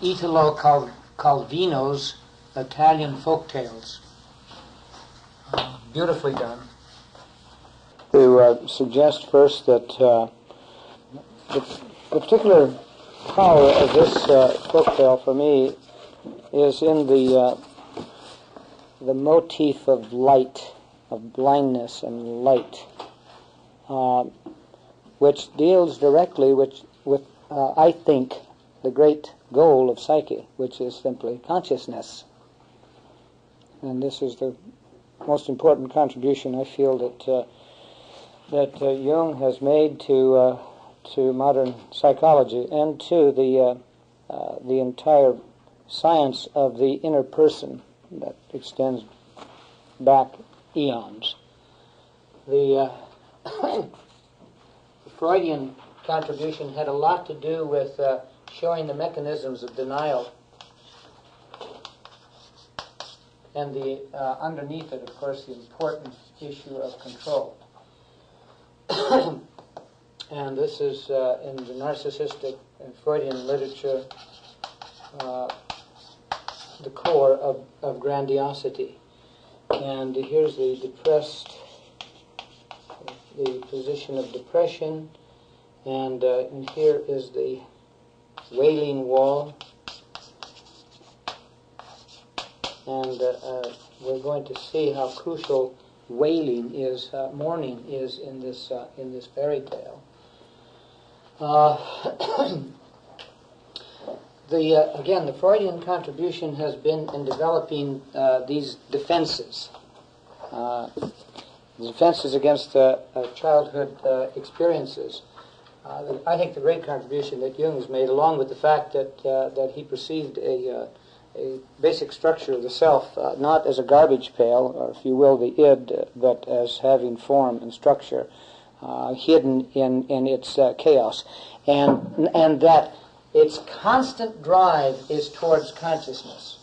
Italo Calvino's Italian folk tales. Beautifully done. To suggest first that the particular power of this folktale for me is in the motif of light, of blindness and light, which deals directly with I think, the great goal of psyche, which is simply consciousness. And this is the most important contribution I feel that Jung has made to modern psychology and to the entire science of the inner person that extends back eons. The Freudian contribution had a lot to do with showing the mechanisms of denial, and underneath it, of course, the important issue of control. And this is in the narcissistic and Freudian literature the core of grandiosity. And here's the position of depression, and here is the wailing wall. And we're going to see how crucial wailing is, mourning is in this fairy tale. Again, the Freudian contribution has been in developing these defenses. Defenses against childhood experiences. I think the great contribution that Jung has made, along with the fact that he perceived a basic structure of the self, not as a garbage pail, or if you will, the id, but as having form and structure, hidden in its chaos, and that its constant drive is towards consciousness.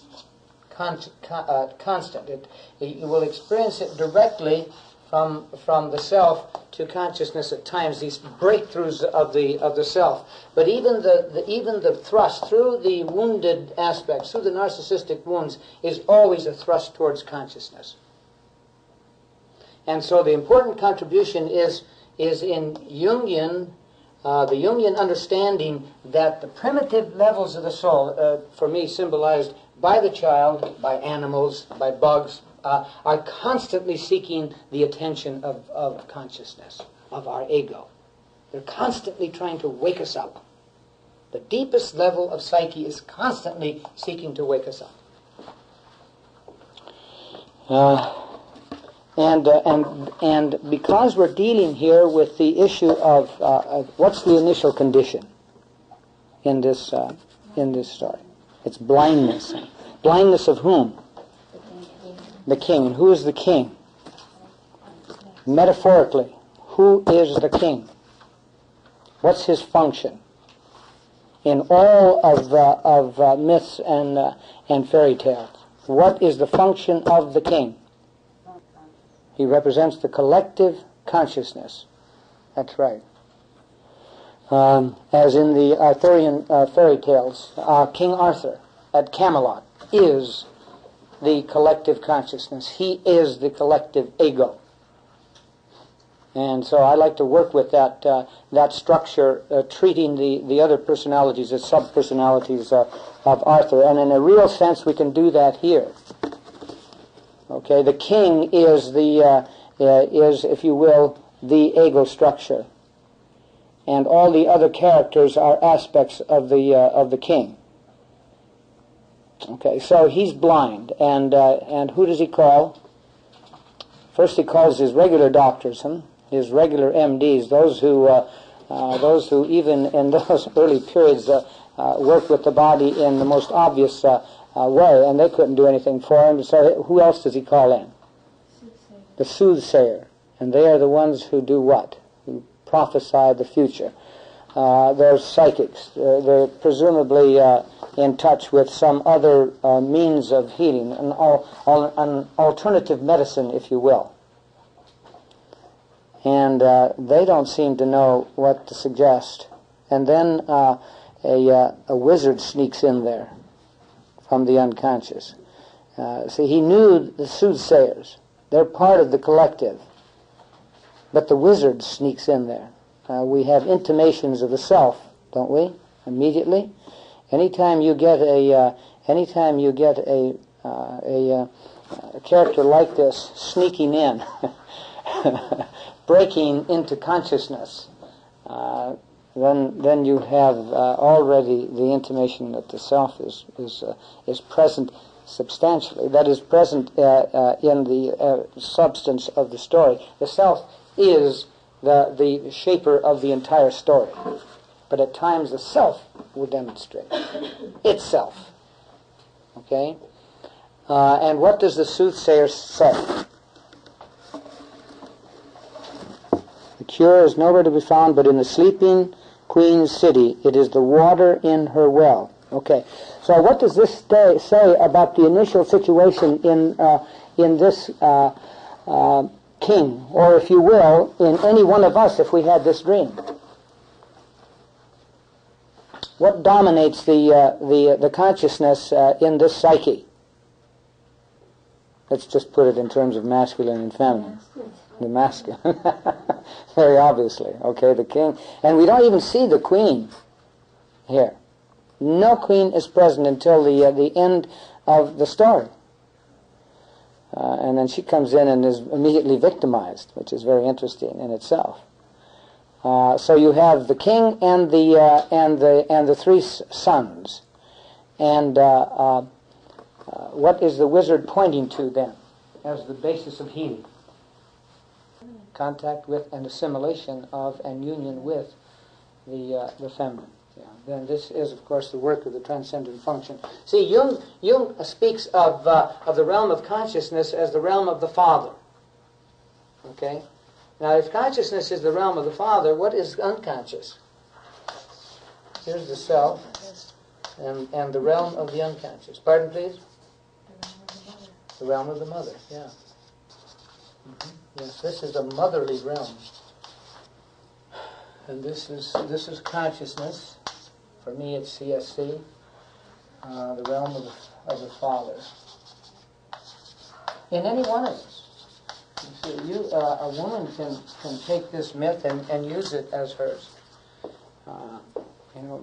Constant. You will experience it directly from the self to consciousness at times, these breakthroughs of the self. But even the thrust through the wounded aspects, through the narcissistic wounds, is always a thrust towards consciousness. And so the important contribution is in Jungian, the Jungian understanding that the primitive levels of the soul, for me symbolized by the child, by animals, by bugs, are constantly seeking the attention of consciousness, of our ego. They're constantly trying to wake us up. The deepest level of psyche is constantly seeking to wake us up. And because we're dealing here with the issue of what's the initial condition in this story, it's blindness. Blindness of whom? The king. And who is the king? Metaphorically, who is the king? What's his function? In all of myths and fairy tales, what is the function of the king? He represents the collective consciousness. That's right. As in the Arthurian fairy tales, King Arthur at Camelot is the collective consciousness. He is the collective ego. And so I like to work with that structure, treating the other personalities as sub-personalities of Arthur. And in a real sense, we can do that here. Okay, the king is if you will, the ego structure, and all the other characters are aspects of the king. Okay, so he's blind, and who does he call? First, he calls his regular doctors, his regular MDs, those who even in those early periods worked with the body in the most obvious way, and they couldn't do anything for him. So who else does he call in? Soothsayer. The soothsayer, and they are the ones who do what? Who prophesy the future. They're psychics. They're presumably in touch with some other means of healing, an alternative medicine, if you will. And they don't seem to know what to suggest. And then a wizard sneaks in there from the unconscious. See, he knew the soothsayers. They're part of the collective. But the wizard sneaks in there. We have intimations of the self, don't we? Immediately. Anytime you get a character like this sneaking in, breaking into consciousness, then you have already the intimation that the self is present substantially. That is present in the substance of the story. The self is the shaper of the entire story. But at times the self will demonstrate itself. Okay? And what does the soothsayer say? The cure is nowhere to be found but in the sleeping queen's city. It is the water in her well. Okay. So what does this say about the initial situation in this king, or if you will, in any one of us if we had this dream? What dominates the consciousness in this psyche? Let's just put it in terms of masculine and feminine. The masculine. Very obviously. Okay, the king. And we don't even see the queen here. No queen is present until the end of the story. And then she comes in and is immediately victimized, which is very interesting in itself. So you have the king and the three sons, and what is the wizard pointing to then as the basis of healing? Contact with and assimilation of and union with the feminine. Yeah. Then this is, of course, the work of the transcendent function. See, Jung speaks of the realm of consciousness as the realm of the Father. Okay. Now, if consciousness is the realm of the Father, what is unconscious? Here's the self and the realm of the unconscious. Pardon, please? The realm of the mother, yeah. Mm-hmm. Yes, this is a motherly realm. And this is consciousness. For me, it's CSC, the realm of the Father. In any one of us. You see, a woman can take this myth and use it as hers. And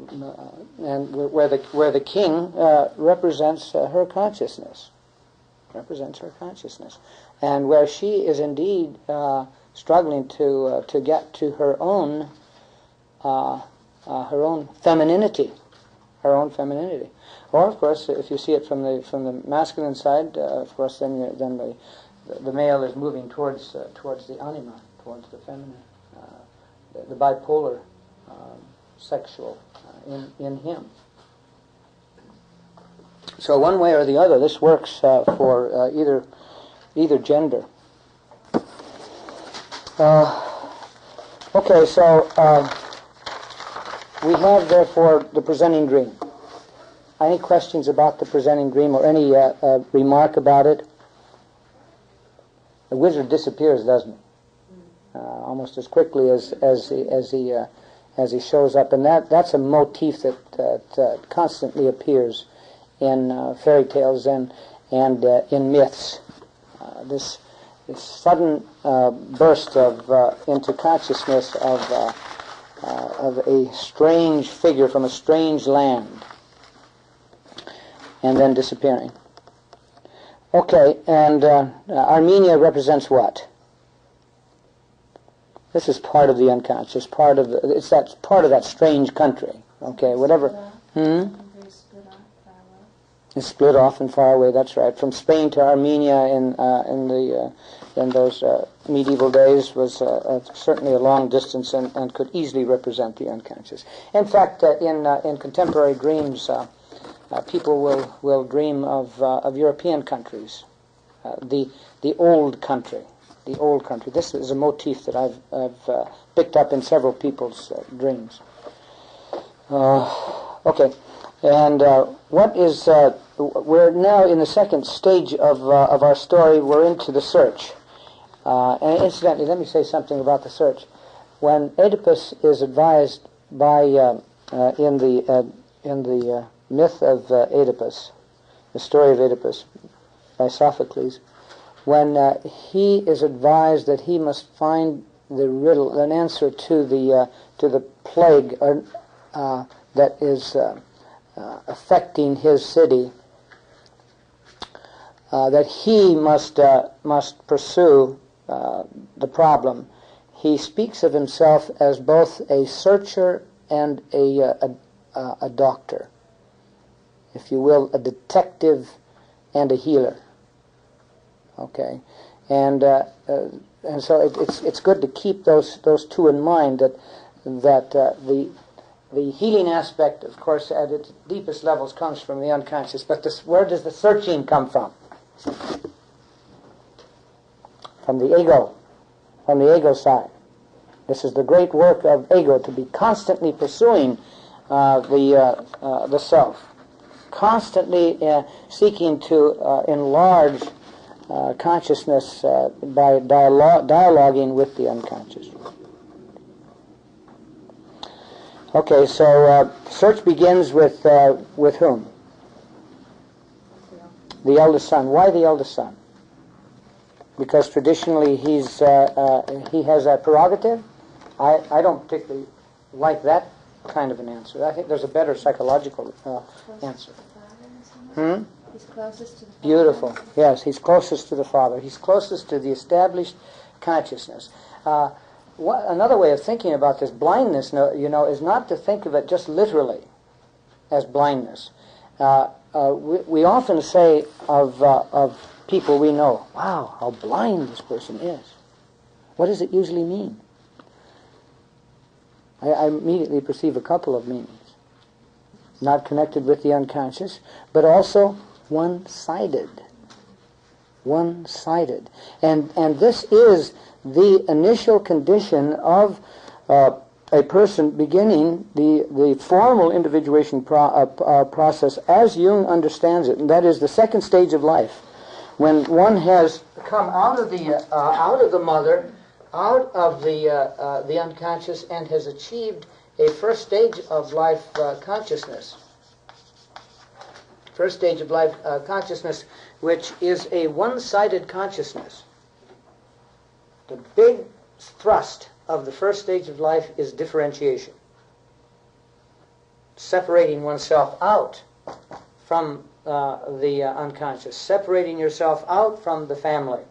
where the king represents her consciousnness. Represents her consciousness. And where she is indeed struggling to get to her own femininity. Her own femininity. Or, of course, if you see it from the masculine side, of course, then the male is moving towards the anima, towards the feminine, the bipolar sexual in him. So one way or the other, this works for either gender. Okay, so we have therefore the presenting dream. Any questions about the presenting dream or any remark about it? The wizard disappears, doesn't he? Almost as quickly as he shows up, and that's a motif that constantly appears in fairy tales and in myths. This sudden burst into consciousness of a strange figure from a strange land, and then disappearing. Okay, and Armenia represents what? This is part of the unconscious, part of that strange country. Okay, whatever. It's split off and far away. That's right. From Spain to Armenia in those medieval days was certainly a long distance and could easily represent the unconscious. In fact, in contemporary dreams, people will dream of European countries, the old country. The old country. This is a motif that I've picked up in several people's dreams. Okay, and what is? We're now in the second stage of our story. We're into the search. And incidentally, let me say something about the search. When Oedipus is advised by in the myth of Oedipus, the story of Oedipus by Sophocles, when he is advised that he must find the riddle, an answer to the plague that is affecting his city, that he must pursue the problem. He speaks of himself as both a searcher and a doctor, if you will, a detective and a healer. Okay, and so it's good to keep those two in mind. That the healing aspect, of course, at its deepest levels, comes from the unconscious. But where does the searching come from? From the ego side. This is the great work of ego, to be constantly pursuing the self, constantly seeking to enlarge consciousness by dialoguing with the unconscious. Okay, so search begins with whom? The eldest son. Why the eldest son? Because traditionally he has a prerogative. I don't particularly like that kind of an answer. I think there's a better psychological answer. He's closest to the father. Beautiful. Yes, he's closest to the father. He's closest to the established consciousness. Another way of thinking about this blindness, is not to think of it just literally as blindness. We often say of people we know, wow, how blind this person is. What does it usually mean? I immediately perceive a couple of meanings. Not connected with the unconscious, but also one-sided. One-sided. And this is the initial condition of a person beginning the formal individuation process as Jung understands it, and that is the second stage of life, when one has come out of the mother, out of the unconscious, and has achieved a first stage of life consciousness. First stage of life consciousness, which is a one-sided consciousness. The big thrust of the first stage of life is differentiation. Separating oneself out from the unconscious, separating yourself out from the family,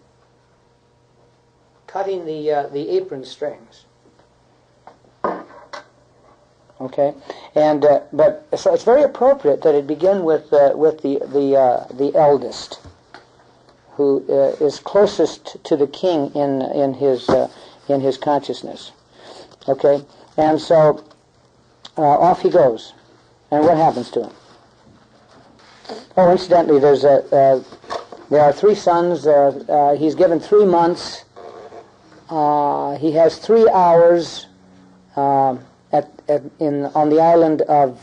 cutting the apron strings. Okay, and but so it's very appropriate that it begin with the eldest, who is closest to the king in his consciousness. Okay, and so off he goes, and what happens to him? Oh, incidentally, there are 3 sons. He's given 3 months. He has 3 hours on the island of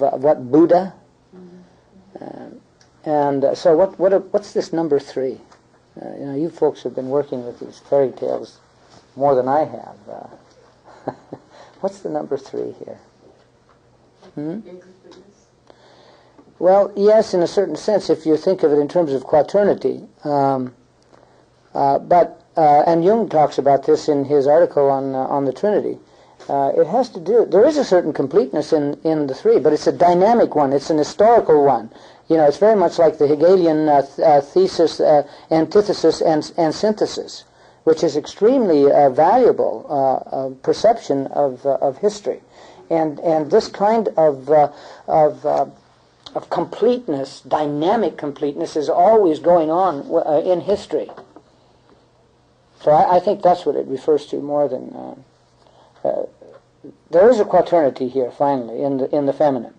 Buddha. And so what's this number 3? You folks have been working with these fairy tales more than I have. What's the number 3 here? Well, yes, in a certain sense, if you think of it in terms of quaternity. And Jung talks about this in his article on the Trinity. It has to do. There is a certain completeness in the 3, but it's a dynamic one. It's an historical one. It's very much like the Hegelian thesis, antithesis, and synthesis, which is extremely valuable perception of history, and this kind of completeness, dynamic completeness, is always going on in history. So I think that's what it refers to more than. There is a quaternity here, finally, in the feminine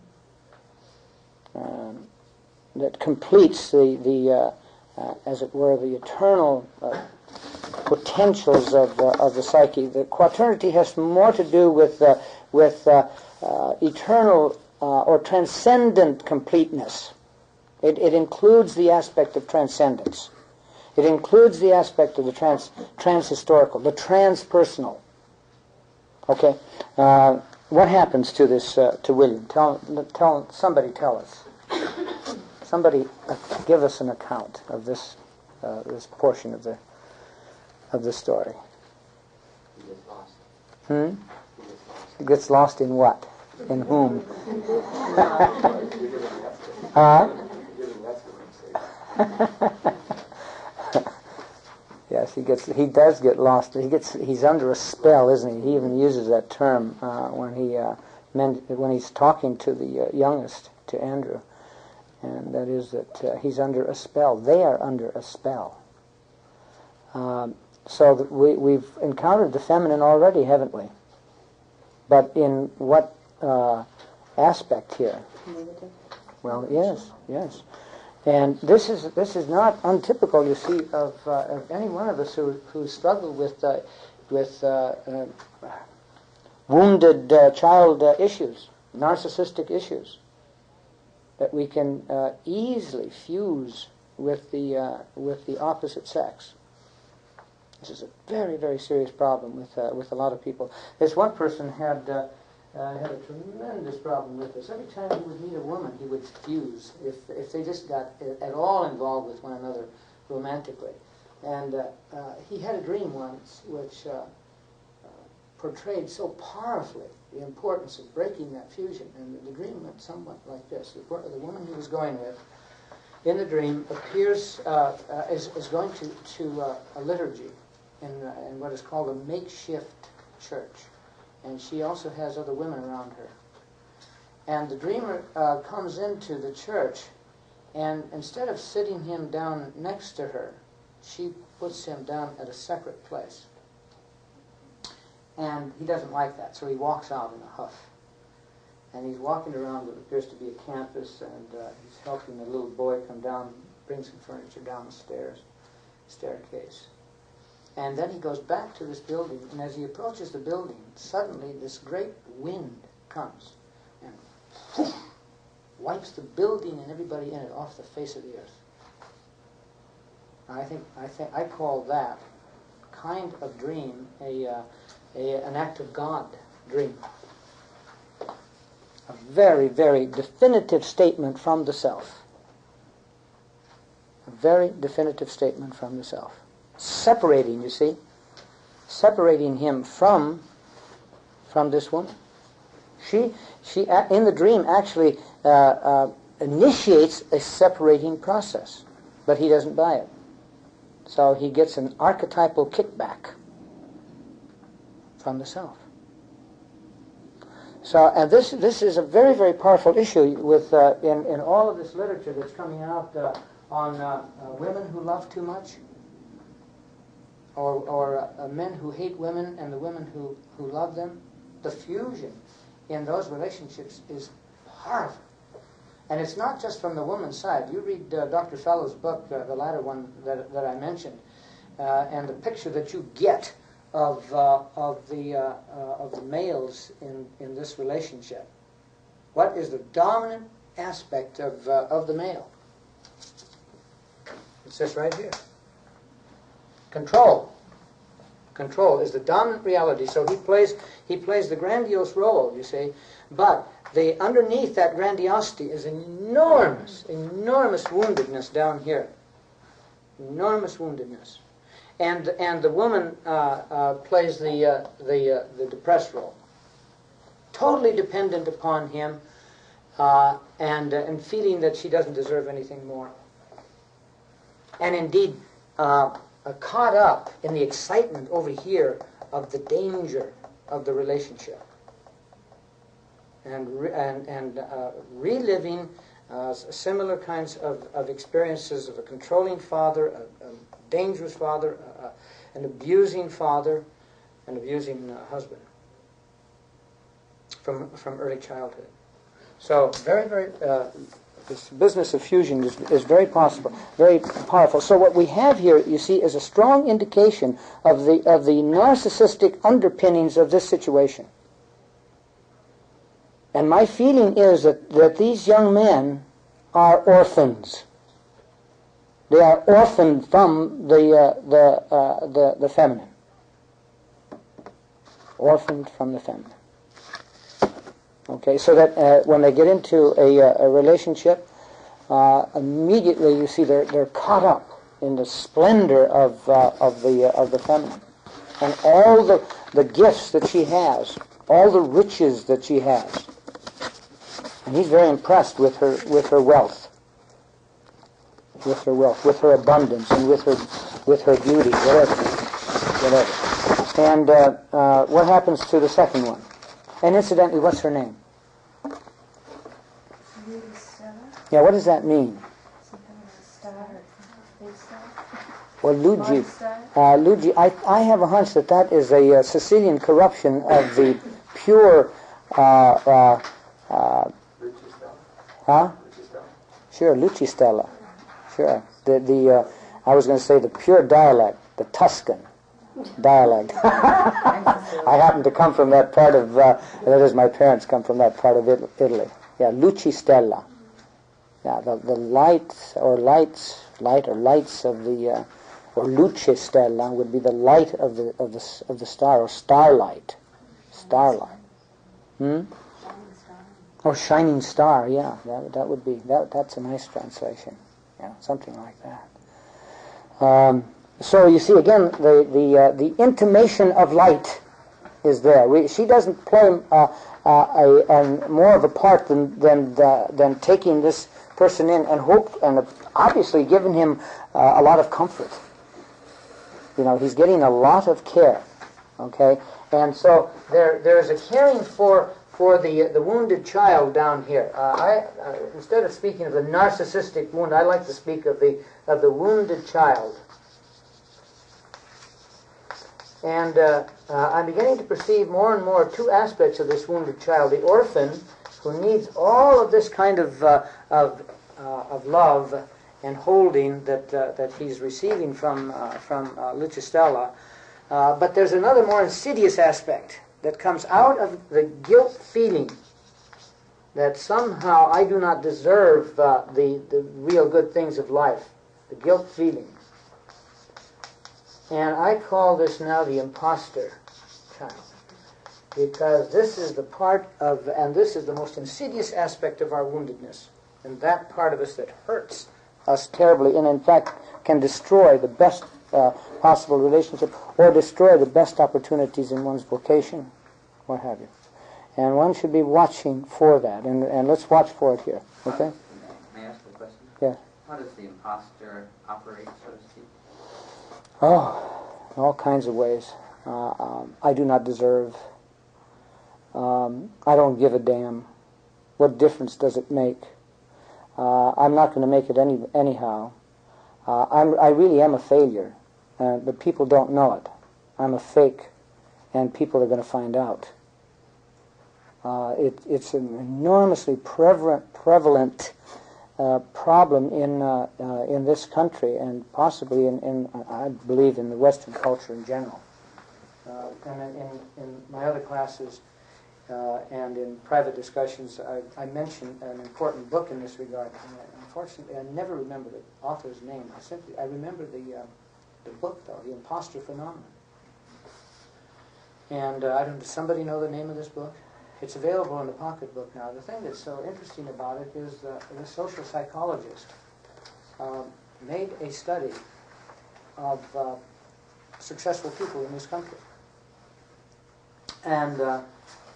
that completes the as it were, the eternal potentials of the psyche. The quaternity has more to do with eternal or transcendent completeness. It includes the aspect of transcendence. It includes the aspect of the transhistorical, the transpersonal. Okay, what happens to this, to William? Somebody tell us. Somebody give us an account of this portion of the story. He gets lost. He gets lost in what? In whom? Yes, he does get lost. He's under a spell, isn't he? He even uses that term when he's talking to the youngest, to Andrew, and that is that he's under a spell. They are under a spell. So that we've encountered the feminine already, haven't we? But in what aspect here? Negative. Well, yes. And this is not untypical, you see, of any one of us who struggle with wounded child issues, narcissistic issues, that we can easily fuse with the opposite sex. This is a very, very serious problem with a lot of people. This one person had a tremendous problem with this. Every time he would meet a woman, he would fuse if they just got at all involved with one another romantically. And he had a dream once which portrayed so powerfully the importance of breaking that fusion. And the dream went somewhat like this: the woman he was going with in the dream appears is going to a liturgy in what is called a makeshift church. And she also has other women around her. And the dreamer comes into the church, and instead of sitting him down next to her, she puts him down at a separate place. And he doesn't like that, so he walks out in a huff. And he's walking around what appears to be a campus, and he's helping a little boy come down, bring some furniture down the staircase. And then he goes back to this building, and as he approaches the building, suddenly this great wind comes and whoosh, wipes the building and everybody in it off the face of the earth. I call that kind of dream an act of God dream. A very, very definitive statement from the self. A very definitive statement from the self. Separating, you see, separating him from this woman. She in the dream actually initiates a separating process, but he doesn't buy it. So he gets an archetypal kickback from the self. So, and this is a very, very powerful issue with in all of this literature that's coming out on women who love too much. Or men who hate women and the women who love them. The fusion in those relationships is powerful. And it's not just from the woman's side. You read Dr. Fellow's book, the latter one that I mentioned, and the picture that you get of the males in this relationship. What is the dominant aspect of the male? It's this right here. Control. Control is the dominant reality. So he plays the grandiose role, you see. But underneath that grandiosity is an enormous woundedness down here. Enormous woundedness. And the woman plays the depressed role. Totally dependent upon him, and feeling that she doesn't deserve anything more. And indeed, caught up in the excitement over here of the danger of the relationship, and reliving similar kinds of experiences of a controlling father, a dangerous father, an abusing father, an abusing husband from early childhood. So very, very this business of fusion is very possible, very powerful. So what we have here, you see, is a strong indication of the narcissistic underpinnings of this situation. And my feeling is that these young men are orphans. They are orphaned from the feminine. Orphaned from the feminine. Okay, so that when they get into a relationship, immediately you see they're caught up in the splendor of the feminine, and all the gifts that she has, all the riches that she has, and he's very impressed with her wealth, with her abundance, and with her beauty, whatever. And what happens to the second one? And incidentally, what's her name? Yeah, what does that mean? Some kind of a star, big star. Well, Luigi. Star. Luigi, I have a hunch that is a Sicilian corruption of the pure. Huh? Sure, Lucistella. Sure. I was going to say the pure dialect, the Tuscan dialect. I happen to come from that part of. That is, my parents come from that part of Italy. Yeah, Lucistella. Yeah, the lights of the or Lucistella would be the light of the star, or starlight. Or shining star. Yeah, that would be that's a nice translation. Yeah, something like that. So you see again the intimation of light is there. She doesn't play more of a part than taking this person in and obviously giving him a lot of comfort. He's getting a lot of care. Okay, and so there's a caring for the wounded child down here. Instead of speaking of the narcissistic wound, I like to speak of the wounded child. And I'm beginning to perceive more and more two aspects of this wounded child: the orphan, who needs all of this kind of love and holding that he's receiving from Lucistella. But there's another more insidious aspect that comes out of the guilt feeling that somehow I do not deserve the real good things of life. The guilt feeling. And I call this now the imposter child, because this is the part of, and this is the most insidious aspect of our woundedness, and that part of us that hurts us terribly, and in fact can destroy the best possible relationship, or destroy the best opportunities in one's vocation, what have you. And one should be watching for that, and let's watch for it here, okay? May I ask a question? Yes. How does the imposter operate, so to speak? Oh, in all kinds of ways. I do not deserve. I don't give a damn. What difference does it make? I'm not going to make it anyhow. I really am a failure, but people don't know it. I'm a fake, and people are going to find out. It's an enormously prevalent problem in this country, and possibly in I believe in the Western culture in general. And in my other classes and in private discussions, I mention an important book in this regard. Unfortunately, I never remember the author's name. I remember the book, though, The Imposter Phenomenon. And does somebody know the name of this book? It's available in the pocketbook now. The thing that's so interesting about it is the social psychologist made a study of successful people in this country. And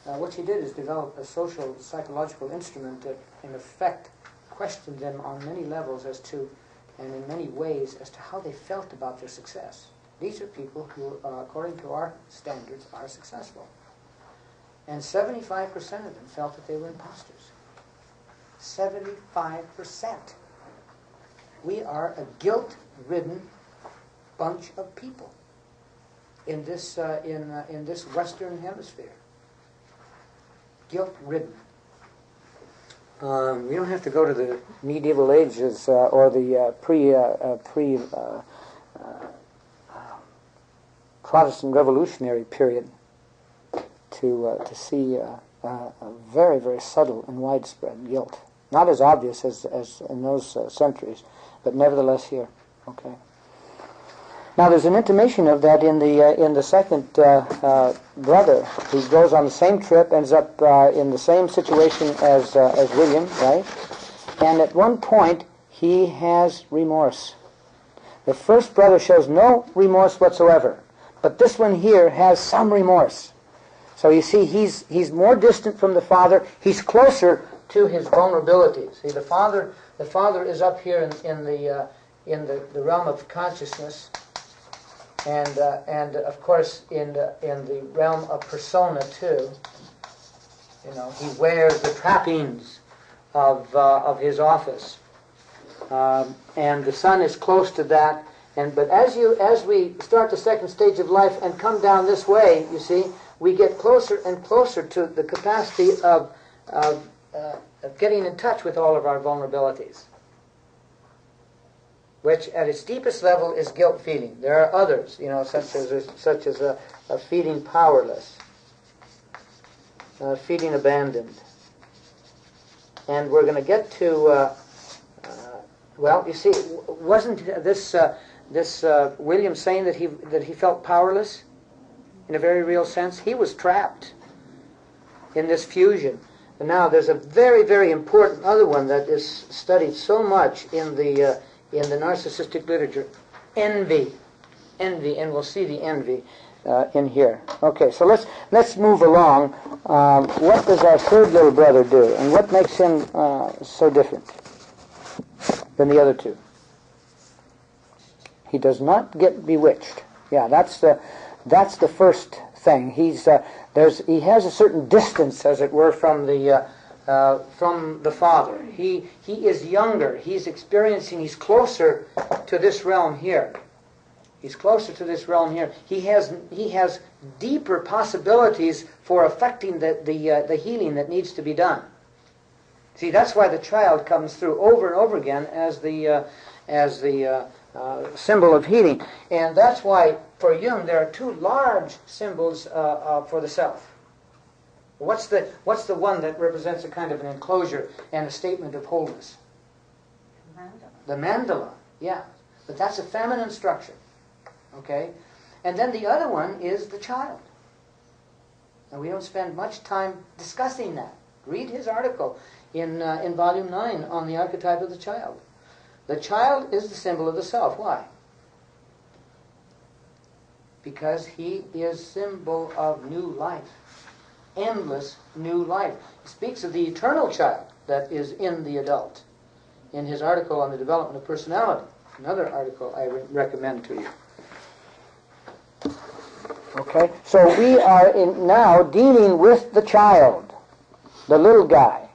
what she did is develop a social psychological instrument that, in effect, questioned them on many levels and in many ways as to how they felt about their success. These are people who, according to our standards, are successful. And 75% of them felt that they were imposters. 75%. We are a guilt-ridden bunch of people in this Western Hemisphere. Guilt-ridden. We don't have to go to the medieval ages or the Protestant Revolutionary period to see a very, very subtle and widespread guilt. Not as obvious as in those centuries, but nevertheless here. Okay. Now, there's an intimation of that in the second brother. He goes on the same trip, ends up in the same situation as William, right? And at one point, he has remorse. The first brother shows no remorse whatsoever, but this one here has some remorse. So you see, he's more distant from the father. He's closer to his vulnerabilities. See, the father is up here in the realm of consciousness. And of course in the realm of persona too. You know, he wears the trappings of his office, and the son is close to that. But as we start the second stage of life and come down this way, you see, we get closer and closer to the capacity of getting in touch with all of our vulnerabilities, which at its deepest level is guilt feeling. There are others, you know, such as a feeling powerless, feeling abandoned. And we're going to get to, well, you see, wasn't this William saying that he felt powerless in a very real sense? He was trapped in this fusion. And now there's a very, very important other one that is studied so much in the narcissistic literature, envy, and we'll see the envy in here. Okay, so let's move along. What does our third little brother do, and what makes him so different than the other two? He does not get bewitched. Yeah, that's the first thing. He has a certain distance, as it were, from the father. He is younger. He's closer to this realm here. He's closer to this realm here. He has deeper possibilities for affecting the healing that needs to be done. See, that's why the child comes through over and over again as the symbol of healing, and that's why for Jung there are two large symbols for the self. What's the one that represents a kind of an enclosure and a statement of wholeness? The mandala, yeah. But that's a feminine structure, okay? And then the other one is the child. And we don't spend much time discussing that. Read his article in Volume 9 on the archetype of the child. The child is the symbol of the self. Why? Because he is symbol of new life. Endless new life. He speaks of the eternal child that is in the adult in his article on the development of personality. Another article I recommend to you. Okay, so we are now dealing with the child, the little guy.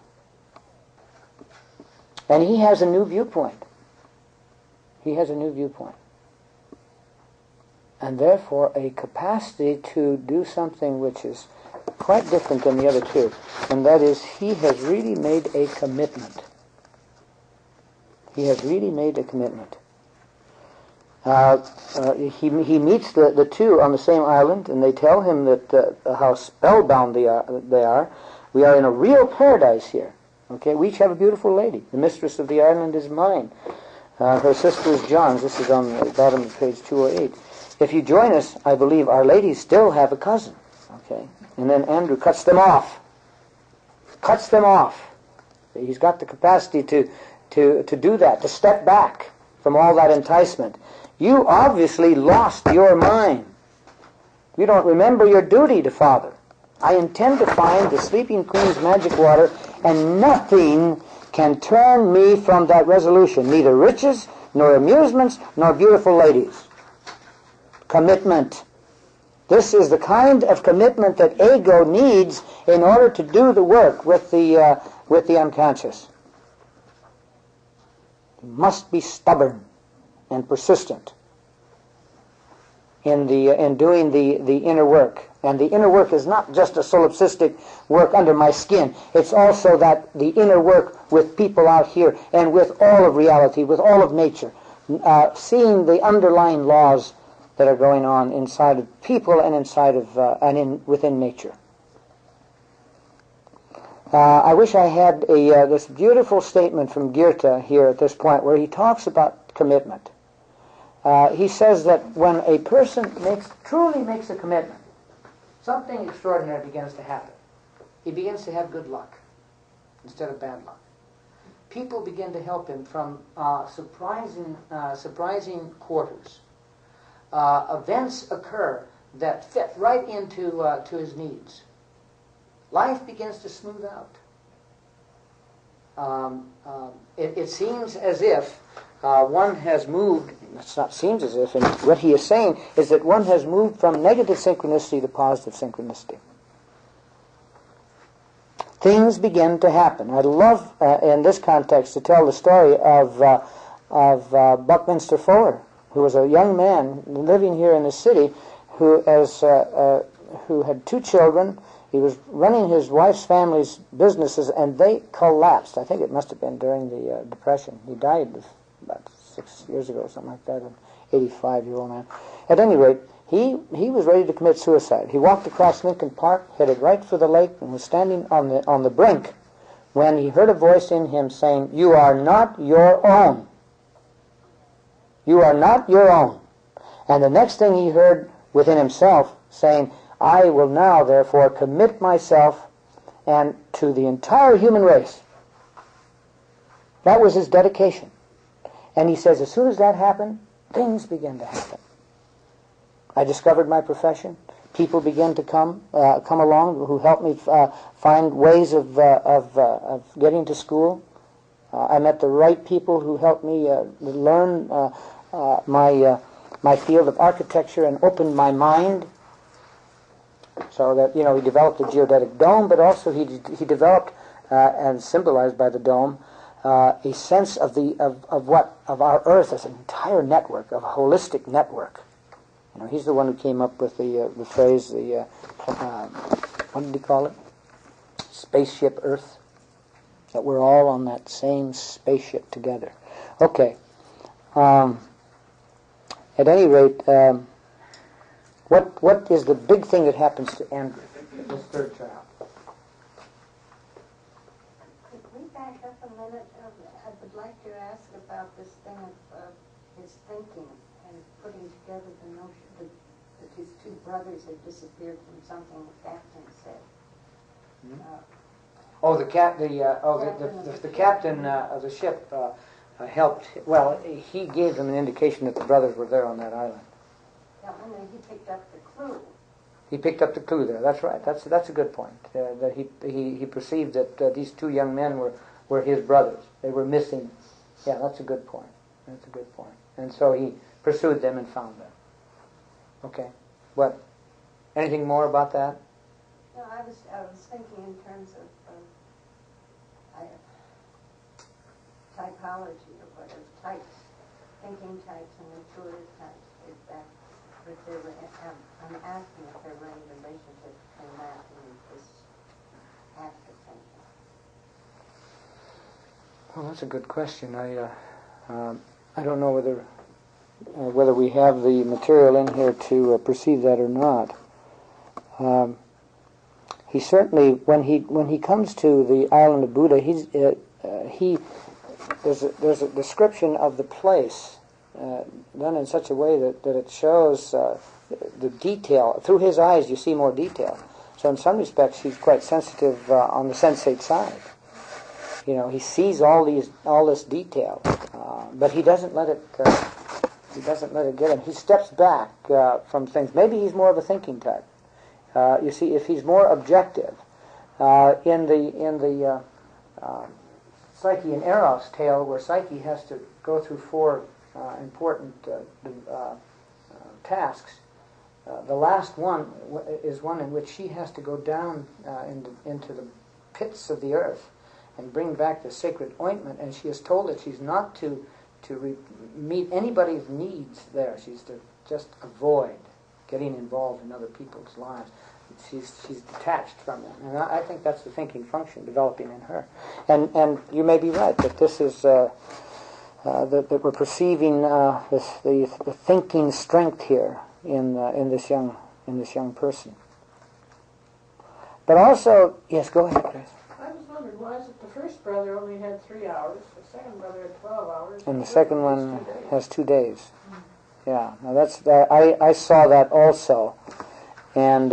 And he has a new viewpoint. He has a new viewpoint. And therefore a capacity to do something which is quite different than the other two. And that is, he has really made a commitment. He has really made a commitment. He meets the two on the same island, and they tell him that how spellbound they are. We are in a real paradise here. Okay, we each have a beautiful lady. The mistress of the island is mine. Her sister is John's. This is on the bottom of page 208. If you join us, I believe our ladies still have a cousin. Okay, and then Andrew cuts them off. Cuts them off. He's got the capacity to do that, to step back from all that enticement. You obviously lost your mind. You don't remember your duty to Father. I intend to find the Sleeping Queen's magic water, and nothing can turn me from that resolution. Neither riches, nor amusements, nor beautiful ladies. Commitment. This is the kind of commitment that ego needs in order to do the work with the unconscious. You must be stubborn and persistent in doing the inner work. And the inner work is not just a solipsistic work under my skin. It's also that the inner work with people out here and with all of reality, with all of nature, seeing the underlying laws that are going on inside of people and inside of within nature. I wish I had this beautiful statement from Goethe here at this point, where he talks about commitment. He says that when a person truly makes a commitment, something extraordinary begins to happen. He begins to have good luck instead of bad luck. People begin to help him from surprising quarters. Events occur that fit right into to his needs. Life begins to smooth out. It seems as if one has moved, it's not seems as if, and what he is saying is that one has moved from negative synchronicity to positive synchronicity. Things begin to happen. I'd love, in this context, to tell the story of Buckminster Fuller, who was a young man living here in the city who had 2 children. He was running his wife's family's businesses, and they collapsed. I think it must have been during the Depression. He died about 6 years ago, something like that, an 85-year-old man. At any rate, he was ready to commit suicide. He walked across Lincoln Park, headed right for the lake, and was standing on the brink when he heard a voice in him saying, "You are not your own. You are not your own." And the next thing he heard within himself saying, "I will now, therefore, commit myself and to the entire human race." That was his dedication. And he says, as soon as that happened, things began to happen. I discovered my profession. People began to come along who helped me find ways of getting to school. I met the right people who helped me learn my field of architecture and opened my mind. So that, he developed the geodetic dome, but also he developed, and symbolized by the dome, a sense of our Earth as an entire network, of a holistic network. He's the one who came up with the phrase, what did he call it? Spaceship Earth. That we're all on that same spaceship together. Okay. At any rate, what is the big thing that happens to Andrew, this third child? Could we back up a minute? I would like to ask about this thing of his thinking and putting together the notion that his 2 brothers had disappeared from something the captain said. The captain of the ship helped. Well, he gave them an indication that the brothers were there on that island. Yeah, and then he picked up the clue. He picked up the clue there. That's right. That's a good point. That he perceived that these 2 young men were his brothers. They were missing. Yeah, that's a good point. That's a good point. And so he pursued them and found them. Okay. What? Anything more about that? No, I was thinking in terms of typology or whatever, types, thinking types and intuitive types. I'm asking if there were any relationship between that and this act of thinking. Well, that's a good question. I don't know whether we have the material in here to perceive that or not. He certainly, when he comes to the island of Buddha, there's a description of the place done in such a way that it shows the detail. Through his eyes, you see more detail. So in some respects, he's quite sensitive on the sensate side. He sees all this detail, but he doesn't let it. He doesn't let it get him. He steps back from things. Maybe he's more of a thinking type. You see, if he's more objective, in the Psyche and Eros tale, where Psyche has to go through 4 important tasks, the last one is one in which she has to go down into the pits of the earth and bring back the sacred ointment, and she is told that she's not to meet anybody's needs there. She's to just avoid getting involved in other people's lives. She's detached from them, and I think that's the thinking function developing in her. And you may be right that this is that we're perceiving the thinking strength here in this young person. But also, yes, go ahead, Chris. I was wondering, why is it the first brother only had 3 hours, the second brother had 12 hours, And the second one has 2 days. Yeah. Now that's I saw that also, and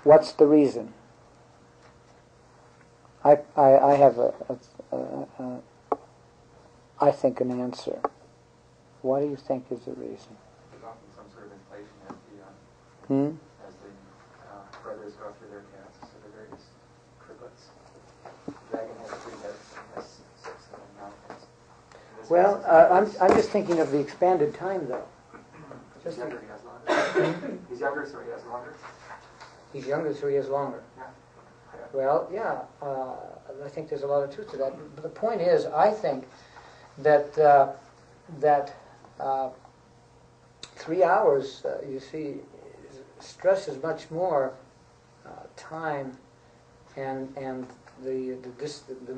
what's the reason? I have I think an answer. What do you think is the reason? There's often some sort of inflation as Hmm? the brothers go through their castes, so the various triplets. The dragon has 3 heads, and has 6 of them now. Well, I'm just thinking of the expanded time, though. He's younger, he has longer. He's younger, so he has longer. He's younger, so he has longer. Yeah. Well, yeah, I think there's a lot of truth to that. But the point is, I think that 3 hours, you see, stresses much more time and the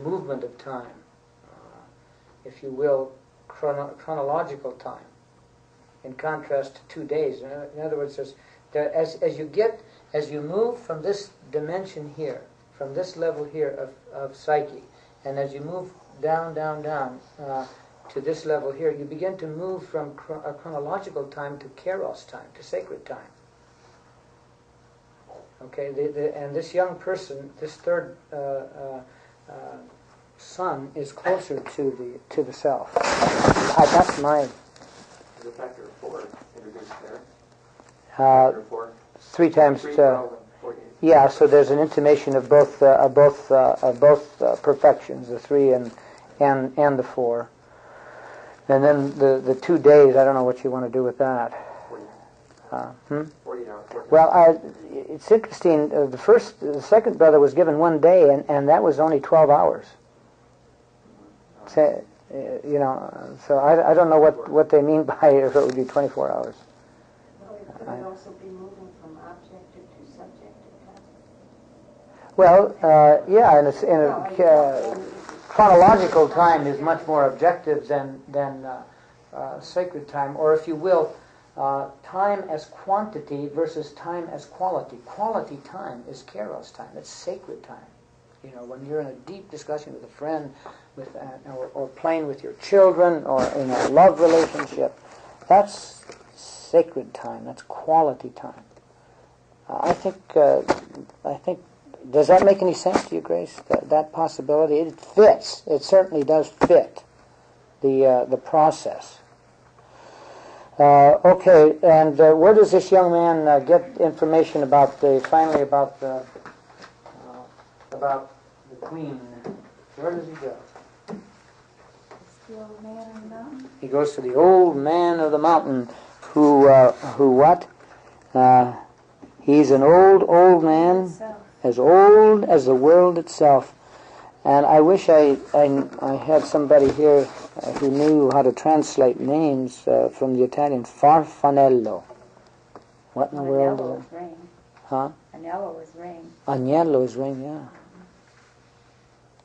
movement of time, if you will, chronological time, in contrast to 2 days. In other words, as you move from this dimension here, from this level here of psyche, and as you move down to this level here, you begin to move from a chronological time to kairos time, to sacred time. Okay, and this young person, this third son, is closer to the self. That's my. There's a factor of 4 introduced there. Uh, Factor of 4. 3 times. 3, 12, and 48. Yeah, so there's an intimation of both perfections, the 3 and the 4, and then the 2 days. I don't know what you want to do with that. 40 hours. Well, it's interesting. The second brother was given 1 day, and that was only 12 hours. So, so I don't know what they mean by if it would be 24 hours. Could it also be moving from objective to subjective time? Well, yeah, in chronological time is much more objective than sacred time, or if you will, time as quantity versus time as quality. Quality time is kairos time. It's sacred time. When you're in a deep discussion with a friend, or playing with your children, or in a love relationship, that's sacred time. That's quality time. I think. Does that make any sense to you, Grace? That possibility? It fits. It certainly does fit the process. Okay, and where does this young man get information about the queen? Where does he go? The old man on the mountain. He goes to the old man of the mountain, who what? He's an old man, as old as the world itself. And I wish I had somebody here who knew how to translate names from the Italian. Farfanello. What in the world is it? Rain. Huh? Agnello is rain. Agnello is rain, yeah.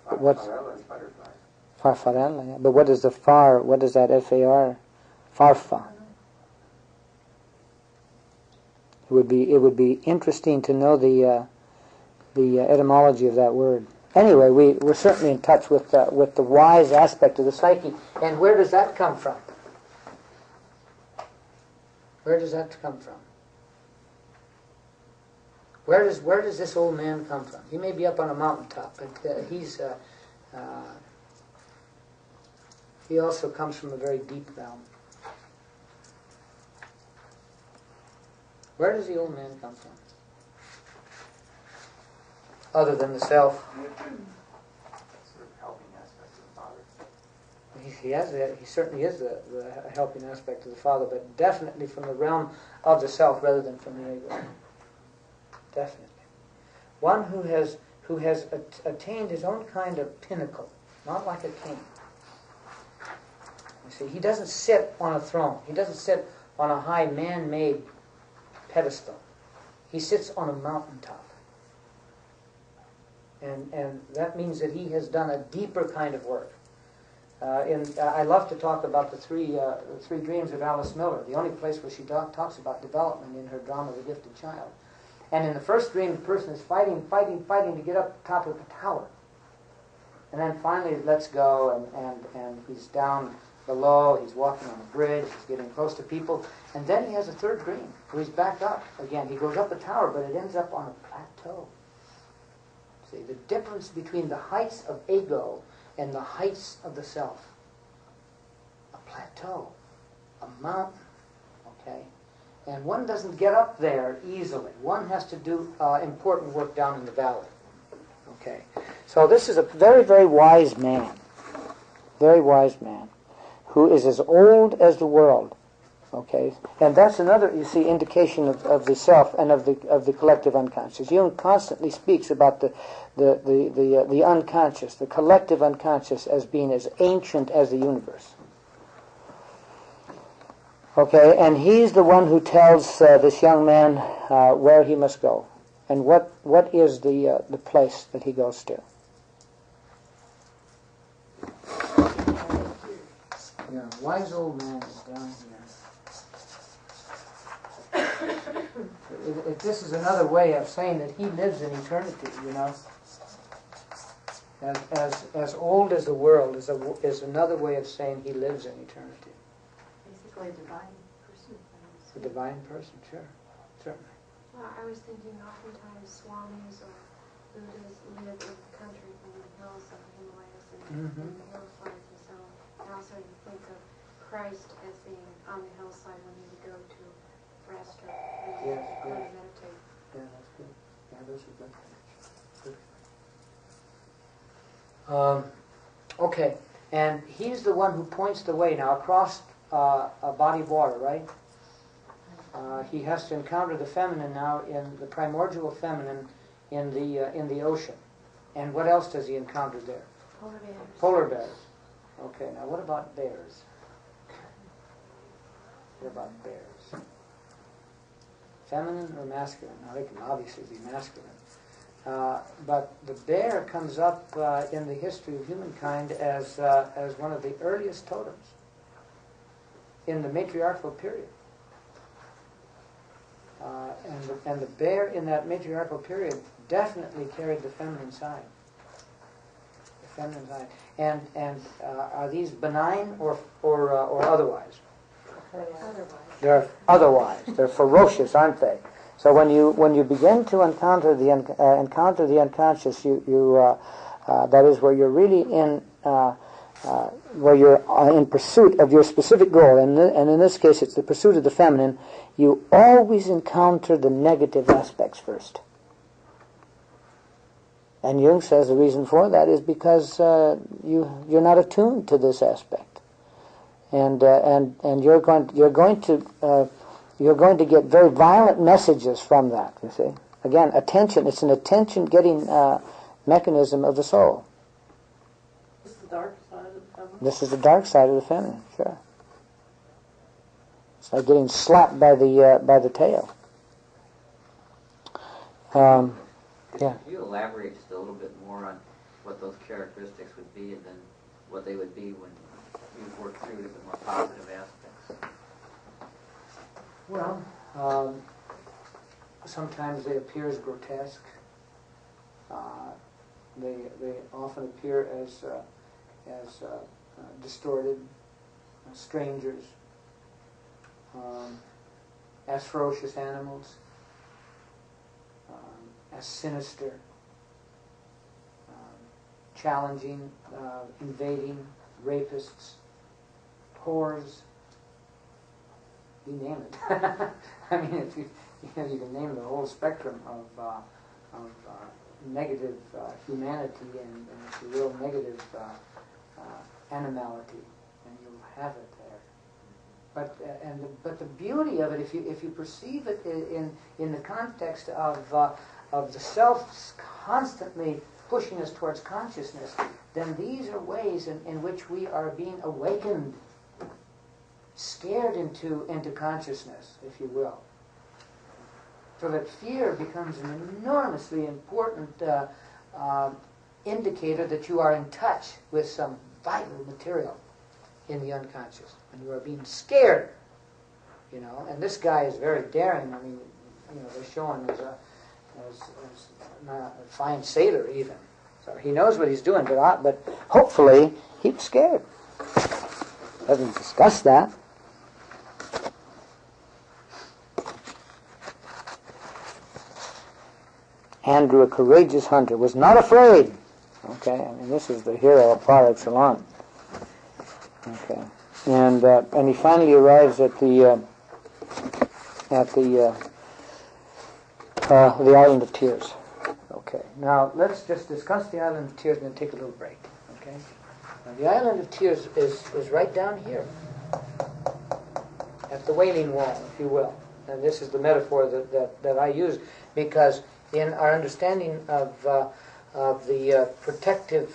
But what's Farfarella is butterfly. Farfarella? Yeah. But what is the far? What is that? F-A-R? Farfa. It would be interesting to know the etymology of that word. Anyway, we're certainly in touch with the wise aspect of the psyche. And where does that come from? Where does that come from? Where does this old man come from? He may be up on a mountaintop, but he also comes from a very deep realm. Where does the old man come from? Other than the self. Sort of helping aspect of the father. He certainly is the helping aspect of the father, but definitely from the realm of the self rather than from the ego. Definitely. One who has attained his own kind of pinnacle, not like a king. You see, he doesn't sit on a throne. He doesn't sit on a high man-made pedestal. He sits on a mountaintop. And that means that he has done a deeper kind of work. I love to talk about the three dreams of Alice Miller, the only place where she talks about development in her drama, The Gifted Child. And in the first dream, the person is fighting to get up top of the tower. And then finally it lets go, and he's down below, he's walking on the bridge, he's getting close to people, and then he has a third dream where he's back up again. He goes up a tower, but it ends up on a plateau. See, the difference between the heights of ego and the heights of the self. A plateau, a mountain, okay? And one doesn't get up there easily. One has to do important work down in the valley, okay? So this is a very, very wise man, who is as old as the world, okay? And that's another, you see, indication of the self and of the collective unconscious. Jung constantly speaks about the unconscious, the collective unconscious, as being as ancient as the universe. Okay, and he's the one who tells this young man where he must go, and what is the place that he goes to. Yeah, wise old man is down here. This is another way of saying that he lives in eternity, you know. As old as the world is another way of saying he lives in eternity. Basically a divine person. A divine person, sure, certainly. Well, I was thinking oftentimes swamis or Buddhas live in the country in the hills of the Himalayas and in the hillsides and so on. I also think of Christ as being on the hillside when he would go to rest or go to meditate. Yeah, that's good. Yeah, those are good. Okay, and he's the one who points the way now across a body of water, right? He has to encounter the feminine now, in the primordial feminine in the ocean. And what else does he encounter there? Polar bears. Polar bears. Okay, now what about bears? What about bears? Feminine or masculine? Now they can obviously be masculine. But the bear comes up in the history of humankind as one of the earliest totems in the matriarchal period. And the bear in that matriarchal period definitely carried the feminine side. The feminine side. And are these benign or otherwise? Otherwise. They're otherwise. They're ferocious, aren't they? So when you begin to encounter the unconscious, that is where you're really in where you're in pursuit of your specific goal, and in this case it's the pursuit of the feminine. You always encounter the negative aspects first. And Jung says the reason for that is because you're not attuned to this aspect, and you're going to get very violent messages from that. You see, again, attention. It's an attention-getting mechanism of the soul. This is the dark side of the feminine. This is the dark side of the feminine. Sure. It's like getting slapped by the tail. Yeah. Could you elaborate just a little bit more on what those characteristics would be, and then what they would be when you work through the more positive aspects? Well, sometimes they appear as grotesque. They often appear as distorted, strangers, as ferocious animals, as sinister, challenging, invading, rapists, whores. You name it. I mean, if you can name the whole spectrum of negative humanity and if you will, negative animality, and you'll have it there. But the beauty of it, if you perceive it in the context of the self constantly pushing us towards consciousness, then these are ways in which we are being awakened, scared into consciousness, if you will. So that fear becomes an enormously important indicator that you are in touch with some vital material in the unconscious, and you are being scared, you know. And this guy is very daring. I mean, you know, they show him as a fine sailor even. So he knows what he's doing, but hopefully he was scared. Doesn't discuss that. Andrew, a courageous hunter, was not afraid. Okay, I mean, this is the hero par excellence. Okay, and he finally arrives at the Island of Tears. Okay, now let's just discuss the Island of Tears and then take a little break. Okay, now the Island of Tears is right down here, at the Wailing Wall, if you will. And this is the metaphor that I use, because in our understanding of the protective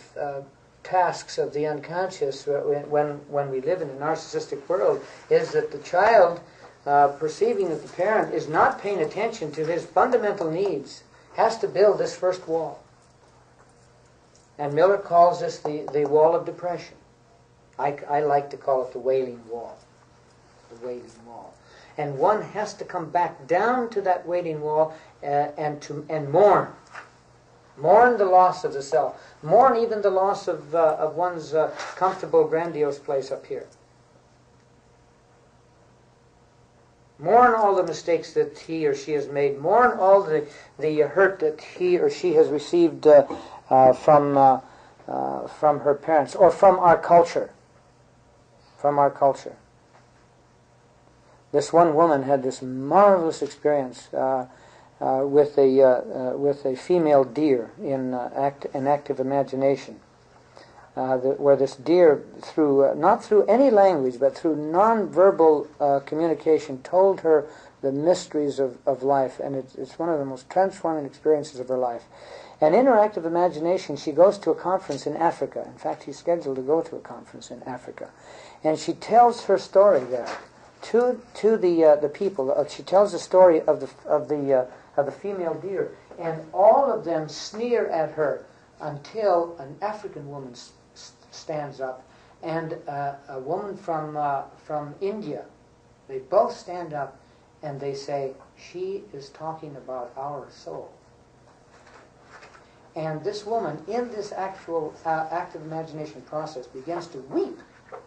tasks of the unconscious when we live in a narcissistic world, is that the child, perceiving that the parent is not paying attention to his fundamental needs, has to build this first wall. And Miller calls this the wall of depression. I like to call it the Wailing Wall. The Wailing Wall. And one has to come back down to that Wailing Wall and mourn. Mourn the loss of the self. Mourn even the loss of one's comfortable, grandiose place up here. Mourn all the mistakes that he or she has made. Mourn all the hurt that he or she has received from her parents or from our culture. From our culture. This one woman had this marvelous experience with a female deer in active imagination, where this deer, not through any language, but through non-verbal communication, told her the mysteries of life, and it's one of the most transforming experiences of her life. And in her active imagination, she goes to a conference in Africa. In fact, she's scheduled to go to a conference in Africa, and she tells her story there to the people. She tells the story of the female deer, and all of them sneer at her until an African woman stands up, and a woman from India. They both stand up, and they say, "She is talking about our soul." And this woman, in this actual active imagination process, begins to weep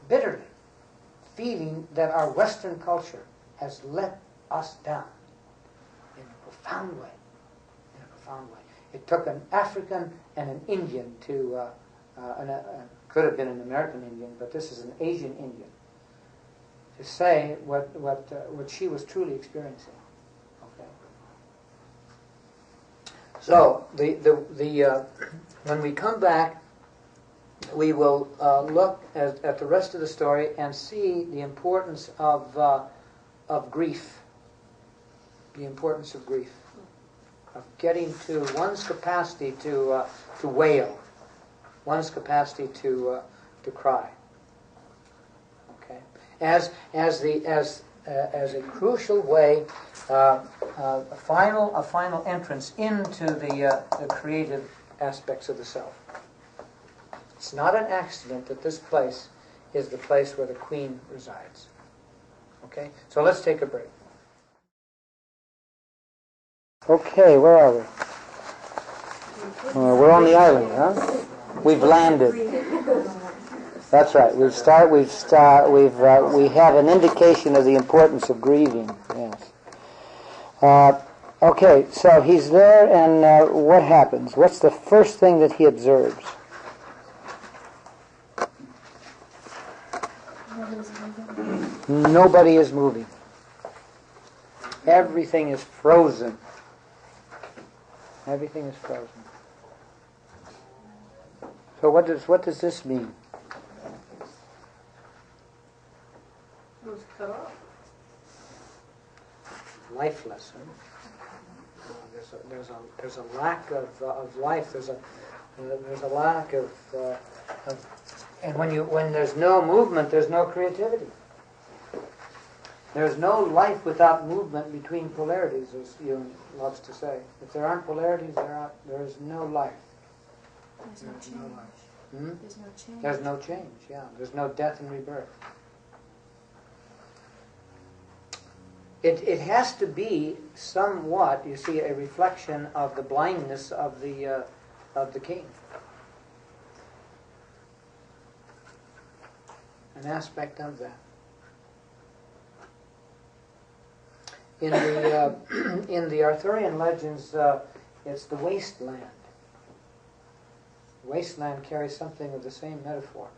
bitterly, feeling that our Western culture has let us down in a profound way. In a profound way. It took an African and an Indian to, could have been an American Indian, but this is an Asian Indian, to say what she was truly experiencing. Okay. So when we come back, we will look at the rest of the story and see the importance of grief. The importance of grief, of getting to one's capacity to wail, one's capacity to cry. Okay, as a crucial way, a final entrance into the creative aspects of the self. It's not an accident that this place is the place where the Queen resides. Okay, so let's take a break. Okay, where are we? We're on the island, huh? We've landed. That's right. We have an indication of the importance of grieving. Yes. Okay, so he's there, and what happens? What's the first thing that he observes? Nobody is moving. Everything is frozen. Everything is frozen. So what does this mean? It was cut off. Lifeless. There's a lack of life. There's a lack of and when there's no movement, there's no creativity. There's no life without movement between polarities, as Jung loves to say. If there aren't polarities, there is no life. There's no change. No life. Hmm? There's no change. There's no change, yeah. There's no death and rebirth. It has to be somewhat, you see, a reflection of the blindness of the king. an aspect of that. In the in the Arthurian legends, it's the wasteland. Wasteland carries something of the same metaphor.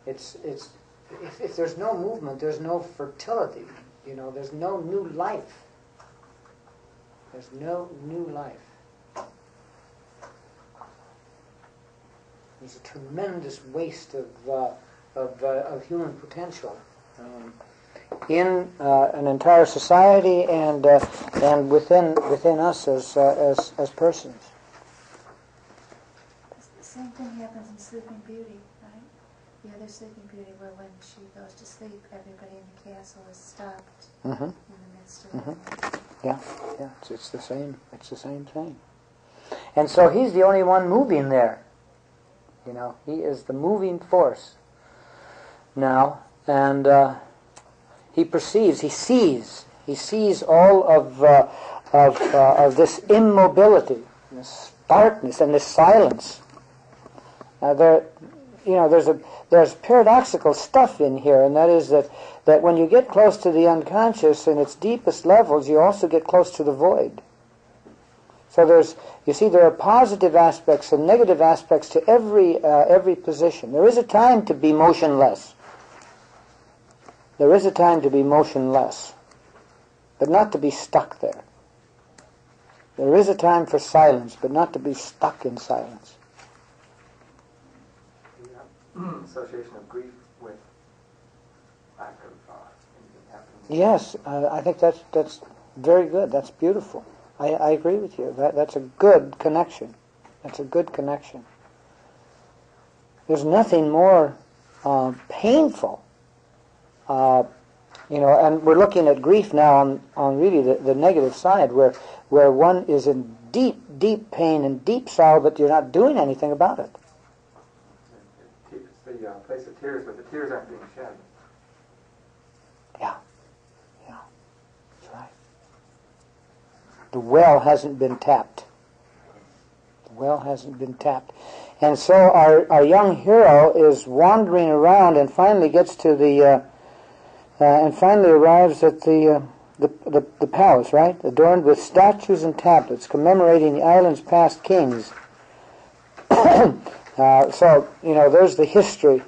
It's if there's no movement, there's no fertility. You know, there's no new life. There's no new life. There's a tremendous waste of human potential in an entire society and within us as persons. The same thing happens in Sleeping Beauty, right? The other Sleeping Beauty, where when she goes to sleep, everybody in the castle is stopped in the midst of it. Yeah, it's the same. It's the same thing. And so he's the only one moving there. You know, he is the moving force now, and he perceives, he sees all of this immobility, this darkness, and this silence. There's paradoxical stuff in here, and that is that when you get close to the unconscious in its deepest levels, you also get close to the void. So there are positive aspects and negative aspects to every position. There is a time to be motionless. There is a time to be motionless, but not to be stuck there. There is a time for silence, but not to be stuck in silence. The association of grief with lack of anything happening. Yes, I think that's very good. That's beautiful. I agree with you. That's a good connection. That's a good connection. There's nothing more painful, and we're looking at grief now on really the negative side, where one is in deep pain and deep sorrow, but you're not doing anything about it. It's the place of tears, but the tears aren't being shed. Yeah, that's right. The well hasn't been tapped. The well hasn't been tapped. And so our young hero is wandering around and finally gets to and finally arrives at the palace, right? Adorned with statues and tablets commemorating the island's past kings. So, there's the history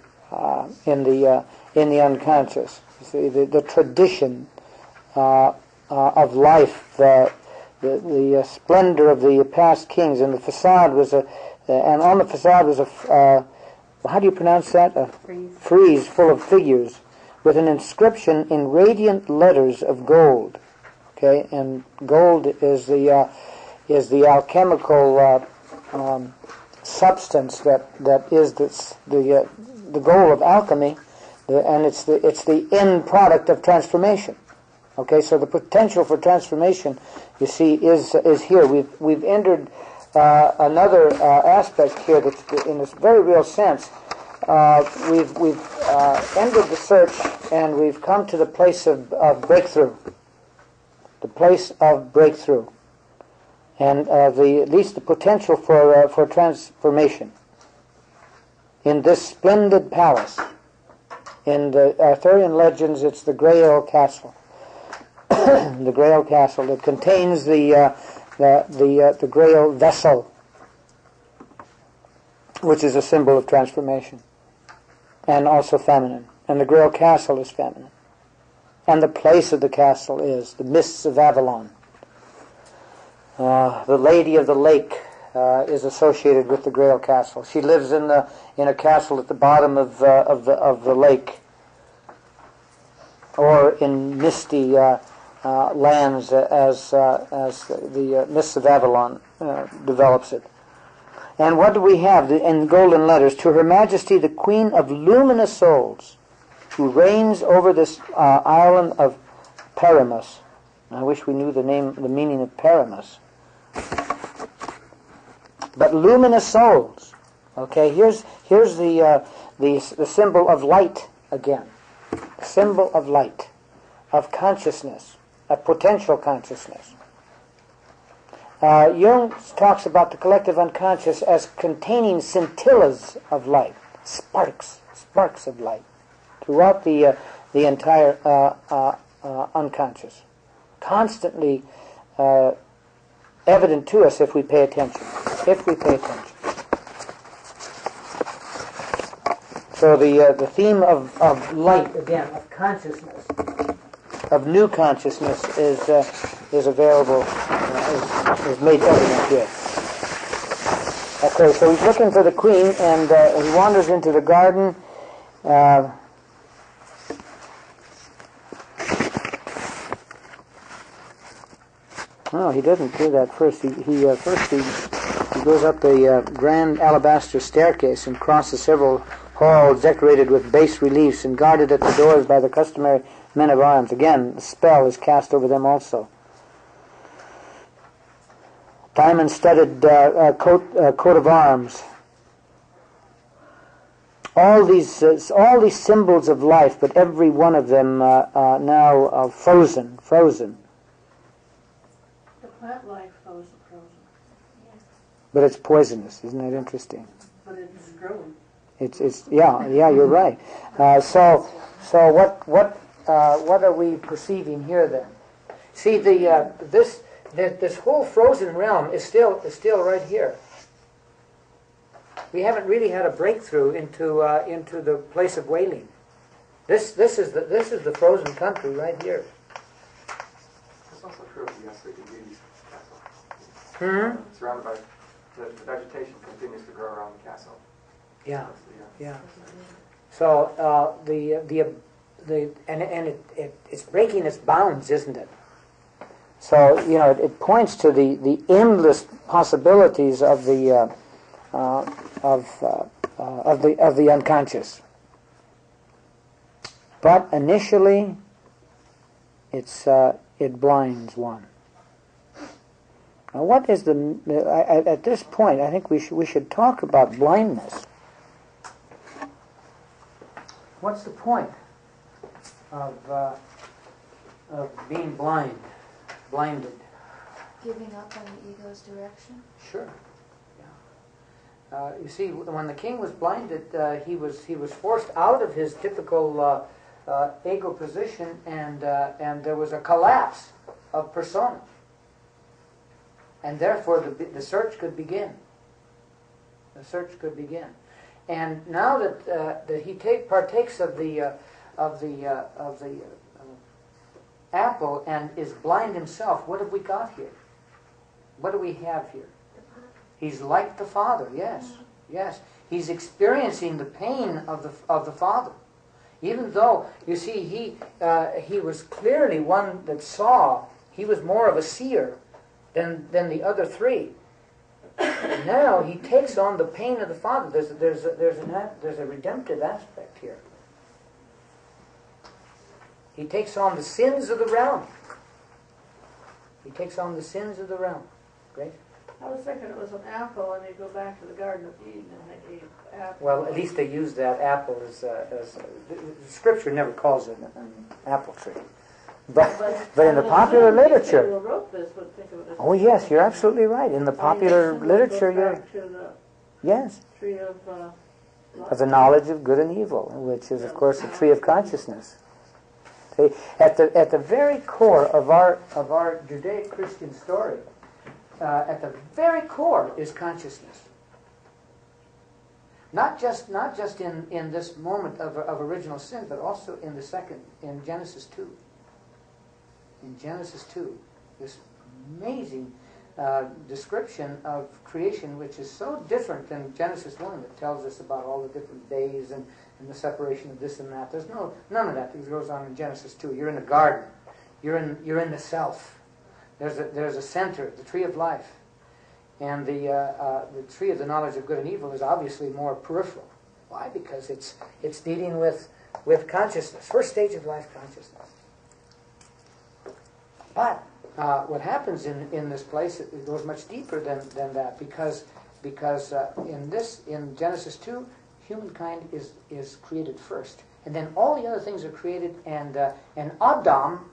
in the unconscious. You see, the tradition of life, the splendor of the past kings, and the facade was and on the facade was how do you pronounce that? A frieze full of figures with an inscription in radiant letters of gold. Okay, and gold is the alchemical substance that is the goal of alchemy, and it's the end product of transformation. Okay, so the potential for transformation, you see, is here. We've entered another aspect here that, in this very real sense, we've ended the search and we've come to the place of breakthrough. The place of breakthrough, and at least the potential for transformation in this splendid palace. In the Arthurian legends, it's the Grail Castle. The Grail Castle that contains the Grail vessel, which is a symbol of transformation, and also feminine. And the Grail Castle is feminine. And the place of the castle is the mists of Avalon. The Lady of the Lake is associated with the Grail Castle. She lives in a castle at the bottom of the lake, or in misty lands, as the mists of Avalon develops it. And what do we have in golden letters? To Her Majesty the Queen of Luminous Souls, who reigns over this island of Paramus. I wish we knew the meaning of Paramus. But luminous souls. Okay, here's the symbol of light again. The symbol of light, of consciousness, of potential consciousness. Jung talks about the collective unconscious as containing scintillas of light, sparks of light. throughout the entire unconscious, constantly evident to us if we pay attention. If we pay attention. So the theme of light, again, of consciousness, of new consciousness, is available, is made evident here. Okay, so he's looking for the queen, and he wanders into the garden. No, he doesn't do that first. He goes up the grand alabaster staircase and crosses several halls decorated with bas reliefs and guarded at the doors by the customary men of arms. Again, the spell is cast over them also. Diamond-studded coat of arms. All these symbols of life, but every one of them now frozen. The plant life frozen. But it's poisonous. Isn't that interesting? But it's growing. It's yeah. You're right. So what are we perceiving here then? See, this whole frozen realm is still right here. We haven't really had a breakthrough into the place of wailing. This is the frozen country right here. It's also true of the Sleeping Beauty's castle. Hmm? Surrounded by the vegetation continues to grow around the castle. Yeah. That's the, Yeah. So it's breaking its bounds, isn't it? So it points to the endless possibilities of the unconscious. But initially, it blinds one. Now, what is at this point? I think we should talk about blindness. What's the point of being blinded? Giving up on the ego's direction? Sure. Yeah. You see, when the king was blinded, he was forced out of his typical ego position, and there was a collapse of persona, and therefore the search could begin. The search could begin. And now that he partakes of the apple and is blind himself, what have we got here? What do we have here? He's like the Father. Yes, yes. He's experiencing the pain of the Father, even though you see he was clearly one that saw. He was more of a seer than the other three. Now he takes on the pain of the Father. There's a redemptive aspect here. He takes on the sins of the realm. He takes on the sins of the realm. Great. I was thinking it was an apple, and they go back to the Garden of Eden, and they ate apple. Well, at least they use that apple as Scripture never calls it an apple tree. But in the popular literature, who wrote this would think of it as oh yes, you're absolutely right. In the popular literature, yes, tree of the knowledge of good and evil, which is of course the tree of consciousness. See, at the very core of our Judeo-Christian story, at the very core is consciousness. Not just in this moment of original sin, but also in Genesis 2. In Genesis 2, this amazing description of creation, which is so different than Genesis 1, that tells us about all the different days and the separation of this and that. There's none of that goes on in Genesis 2. You're in the garden. You're in the self. There's a center, the tree of life, and the tree of the knowledge of good and evil is obviously more peripheral. Why? Because it's dealing with consciousness, first stage of life, consciousness. But what happens in this place, it goes much deeper than that, because in Genesis 2, humankind is created first, and then all the other things are created, and Adam,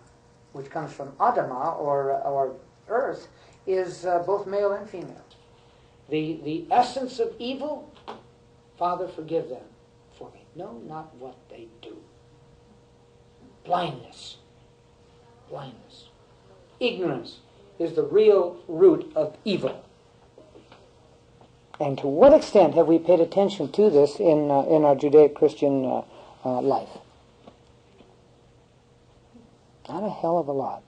which comes from Adama or earth, is both male and female. The essence of evil, Father, forgive them for me. Know not what they do. Blindness. Blindness. Ignorance is the real root of evil. And to what extent have we paid attention to this in our Judeo-Christian life? Not a hell of a lot.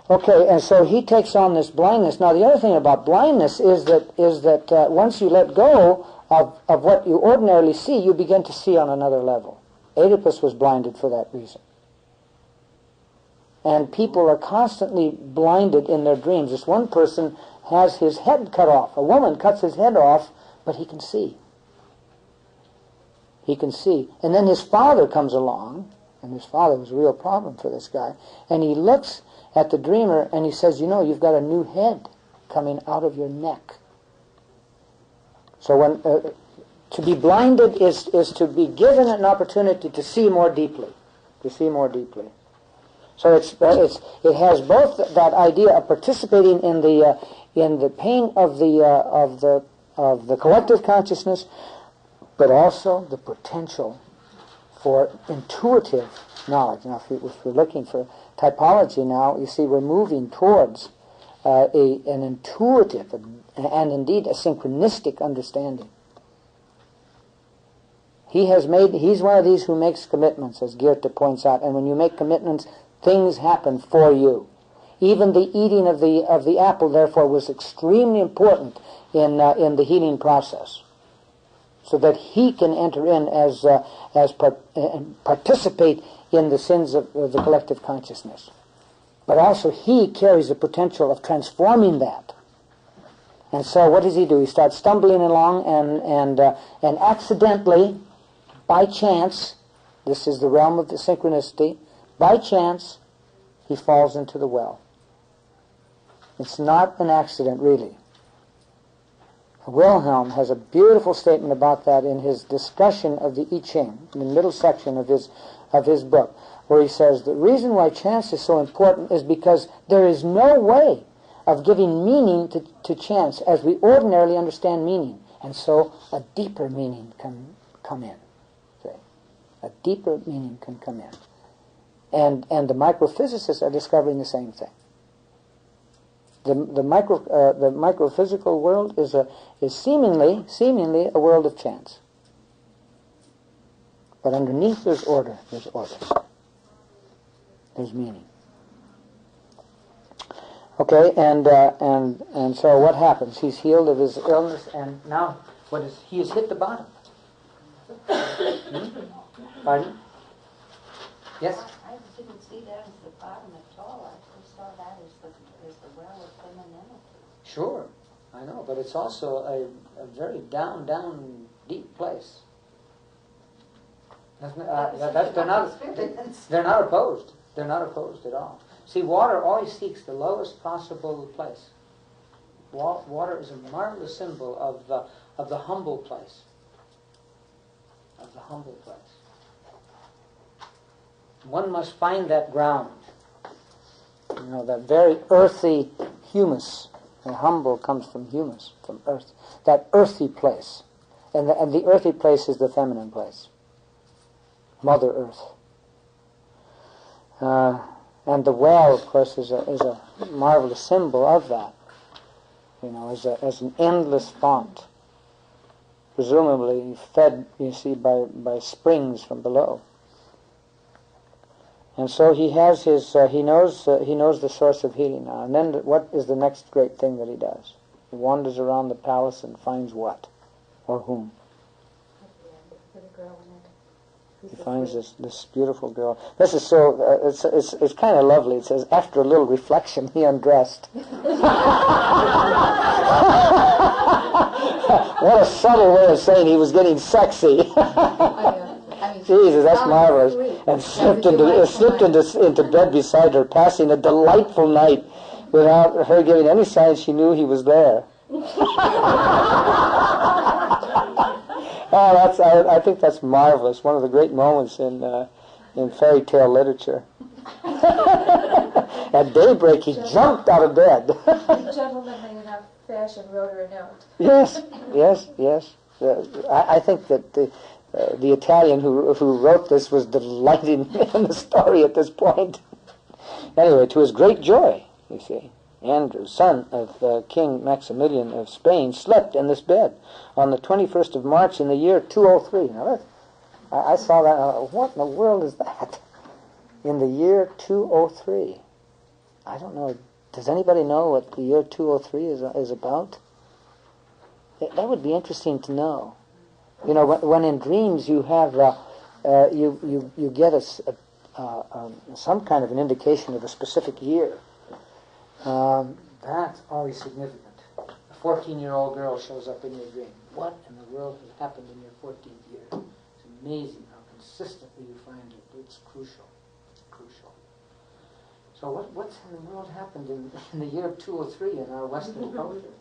Okay, and so he takes on this blindness. Now, the other thing about blindness is that once you let go of what you ordinarily see, you begin to see on another level. Oedipus was blinded for that reason. And people are constantly blinded in their dreams. This one person has his head cut off. A woman cuts his head off, but he can see. He can see. And then his father comes along, and his father was a real problem for this guy, and he looks at the dreamer and he says, you know, you've got a new head coming out of your neck. So when to be blinded is to be given an opportunity to see more deeply. To see more deeply. So it has both that idea of participating in the pain of the collective consciousness, but also the potential for intuitive knowledge. Now, if we're looking for typology now, you see we're moving towards an intuitive and indeed a synchronistic understanding. He's one of these who makes commitments, as Goethe points out, and when you make commitments, things happen for you. Even the eating of the apple, therefore, was extremely important in the healing process, so that he can enter in as participate in the sins of the collective consciousness. But also he carries the potential of transforming that. And so what does he do? He starts stumbling along and accidentally, by chance, this is the realm of the synchronicity, by chance he falls into the well. It's not an accident, really. Wilhelm has a beautiful statement about that in his discussion of the I Ching, in the middle section of his book, where he says the reason why chance is so important is because there is no way of giving meaning to chance as we ordinarily understand meaning, and so a deeper meaning can come in. See? A deeper meaning can come in. And the microphysicists are discovering the same thing. The microphysical world is seemingly a world of chance. But underneath there's order. There's order. There's meaning. Okay, and so what happens? He's healed of his illness, and now he has hit the bottom. Pardon? Yes? I didn't see that as the bottom at all. I just saw that as the well of femininity. Sure, I know, but it's also a very down, deep place. They're not opposed. They're not opposed at all. See, water always seeks the lowest possible place. Water is a marvelous symbol of the humble place. Of the humble place. One must find that ground. You know, that very earthy humus. And humble comes from humus, from earth. That earthy place. And the earthy place is the feminine place. Mother Earth. And the well, of course, is a marvelous symbol of that. You know, as an endless font. Presumably fed, you see, by springs from below. And so he has he knows the source of healing now. And then what is the next great thing that he does? He wanders around the palace and finds what? Or whom? He finds this beautiful girl. This is so, it's kind of lovely. It says, after a little reflection, he undressed. What a subtle way of saying he was getting sexy. Jesus, that's marvelous. And slipped into bed beside her, passing a delightful night without her giving any sign she knew he was there. I think that's marvelous. One of the great moments in fairy tale literature. At daybreak, he jumped out of bed. The gentlemanly enough fashion wrote her a note. Yes. I think that the Italian who wrote this was delighting in the story at this point. Anyway, to his great joy, you see, Andrew, son of King Maximilian of Spain, slept in this bed on the 21st of March in the year 203. Now, I saw that, and I thought, what in the world is that? In the year 203. I don't know. Does anybody know what the year 203 is about? That would be interesting to know. You know, when in dreams you have you get some kind of an indication of a specific year. That's always significant. A 14-year-old girl shows up in your dream. What in the world has happened in your 14th year? It's amazing how consistently you find it. It's crucial. Crucial. So what's in the world happened in the year 203 in our Western culture?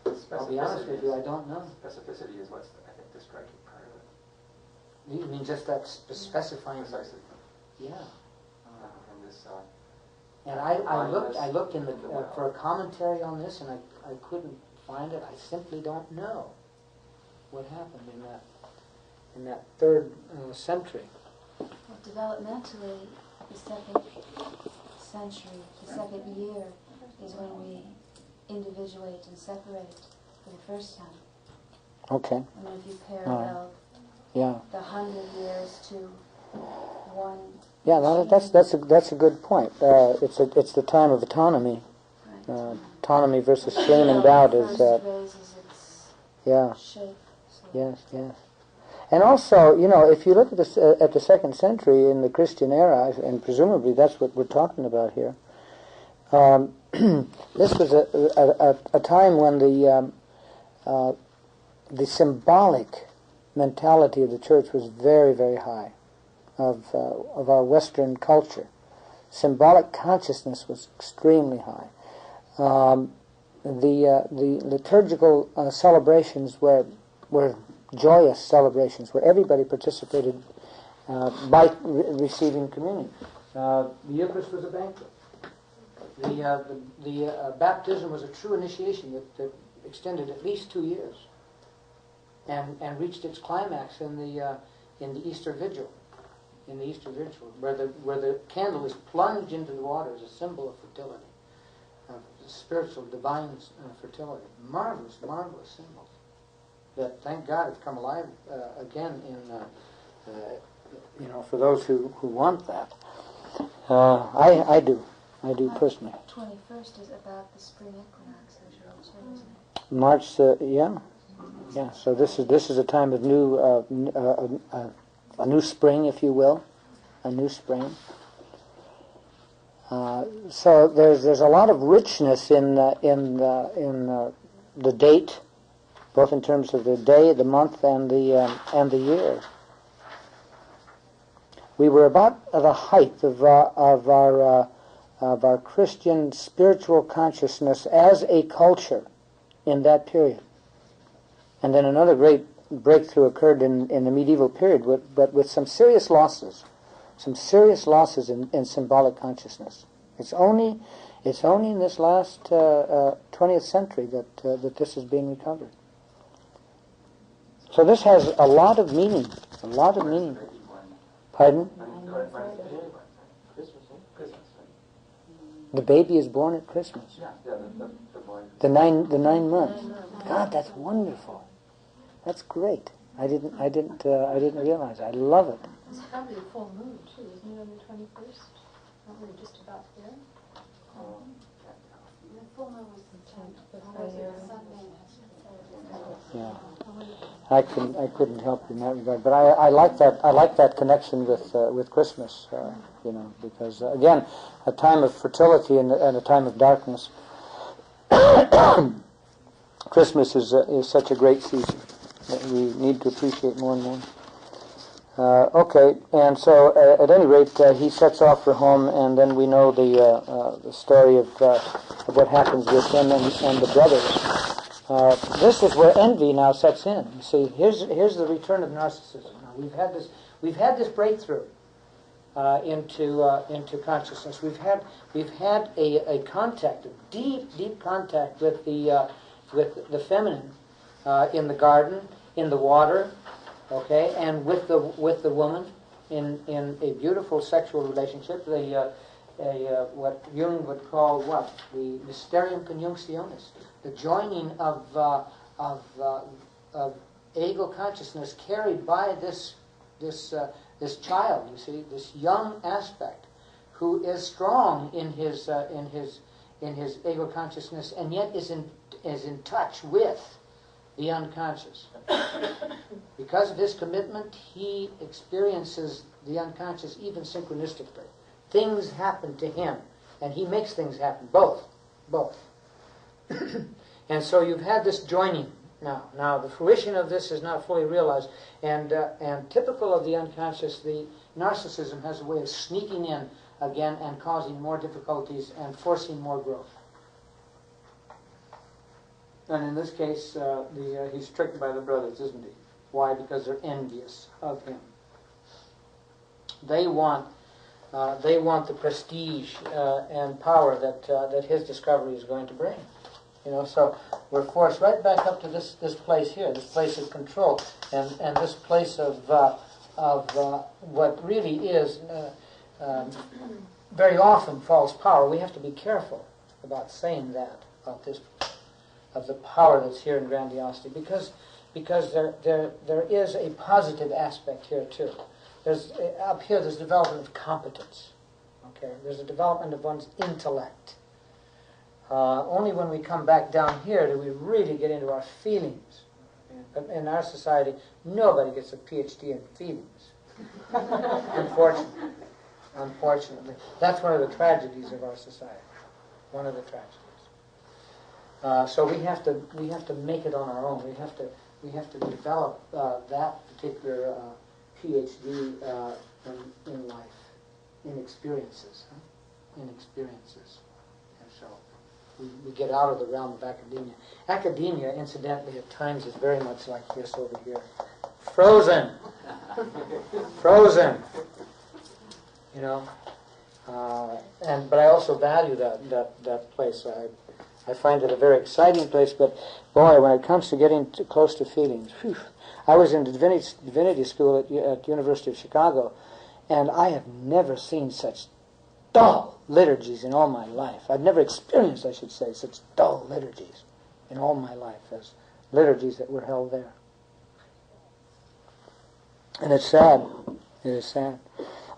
I'll be honest with you, I don't know. Specificity is what's, I think, the striking part of it. You mean just that specifying? Precisely. Yeah. And this, And I looked in the for a commentary on this, and I couldn't find it. I simply don't know what happened in that third century. Well, developmentally, the second century, the second year, is when we individuate and separate for the first time. Okay. And if you parallel Yeah. the 100 years to one. Yeah, no, that's a good point. It's the time of autonomy. Autonomy versus shame and doubt is Raises its yeah. shape. So Yes, yes. And also, you know, if you look at the second century in the Christian era, and presumably that's what we're talking about here, this was a time when the symbolic mentality of the church was very, very high, of our Western culture. Symbolic consciousness was extremely high. The liturgical celebrations were joyous celebrations where everybody participated by receiving communion. The Eucharist was a banquet. The baptism was a true initiation that extended at least 2 years, and reached its climax in the Easter Vigil. In the Easter Vigil, where the candle is plunged into the water as a symbol of fertility, of spiritual, divine fertility. Marvelous, marvelous symbols that, thank God, have come alive again for those who want that. I do personally. 21st is about the spring equinox, as you're all saying, isn't it? March, yeah. So this is a time of a new spring, if you will, a new spring. So there's a lot of richness in the date, both in terms of the day, the month, and the year. We were about at the height of our Christian spiritual consciousness as a culture in that period. And then another great breakthrough occurred in the medieval period, but with some serious losses in symbolic consciousness. It's only in this last 20th century that this is being recovered. So this has a lot of meaning. Pardon? The baby is born at Christmas. The nine months. God, that's wonderful. That's great. I didn't realize. I love it. It's probably a full moon too, isn't it, on the 21st? Aren't we just about there? The full moon was the 10th. Sunday. Yeah. I couldn't help in that regard, but I like that connection with Christmas, because again, a time of fertility and a time of darkness. Christmas is such a great season that we need to appreciate more and more. Okay, and so at any rate, he sets off for home, and then we know the story of what happens with him and the brothers. This is where envy now sets in. You see, here's the return of narcissism. Now we've had this breakthrough into consciousness. We've had a contact, a deep contact with the feminine in the garden, in the water, Okay, and with the woman in a beautiful sexual relationship, what Jung would call what? The mysterium conjunctionis, the joining of ego consciousness carried by this child, you see, this young aspect, who is strong in his ego consciousness, and yet is in touch with the unconscious. Because of his commitment, he experiences the unconscious even synchronistically. Things happen to him, and he makes things happen. Both. And so you've had this joining now. Now the fruition of this is not fully realized, and typical of the unconscious, the narcissism has a way of sneaking in again and causing more difficulties and forcing more growth. And in this case, he's tricked by the brothers, isn't he? Why? Because they're envious of him. They want the prestige and power that his discovery is going to bring. So we're forced right back up to this place here, this place of control, and this place of what really is very often false power. We have to be careful about saying that of the power that's here in grandiosity, because there is a positive aspect here too. Up here there's development of competence. Okay, there's a development of one's intellect. Only when we come back down here do we really get into our feelings. But in our society, nobody gets a PhD in feelings. Unfortunately, that's one of the tragedies of our society. One of the tragedies. So we have to make it on our own. We have to develop that particular PhD in life, in experiences, and so we get out of the realm of academia. Academia, incidentally, at times is very much like this over here, frozen. But I also value that place. I find it a very exciting place, but boy, when it comes to getting close to feelings, whew. I was in divinity school at University of Chicago, and I have never seen such dull liturgies in all my life. I've never experienced, I should say, such dull liturgies in all my life as liturgies that were held there. And it's sad. It is sad.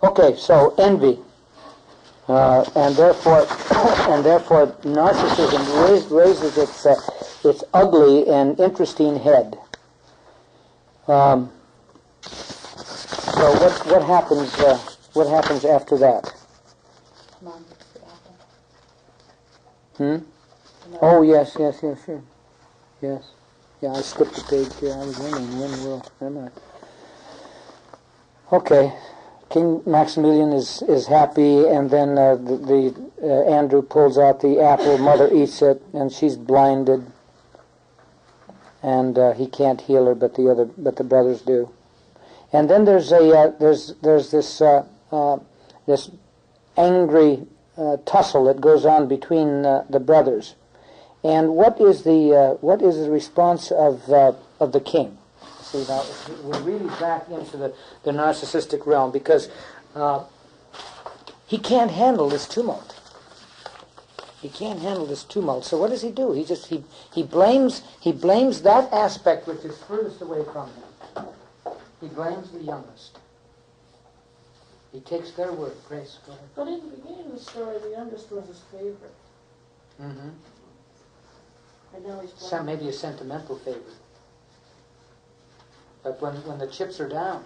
Okay, so envy. And therefore narcissism raises its ugly and interesting head. So what happens? What happens after that? Oh yes, sure. Yes. Yeah, I skipped a stage here. I was wondering when will. Never mind. Okay. King Maximilian is happy, and then Andrew pulls out the apple. Mother eats it, and she's blinded, and he can't heal her, but the brothers do. And then there's this angry tussle that goes on between the brothers. And what is the response of the king? See, now we're really back into the narcissistic realm, because he can't handle this tumult. He can't handle this tumult. So what does he do? He blames that aspect which is furthest away from him. He blames the youngest. He takes their word. Grace, go ahead. But in the beginning of the story, the youngest was his favorite. Mm-hmm. And now he's Maybe a sentimental favorite. But when the chips are down,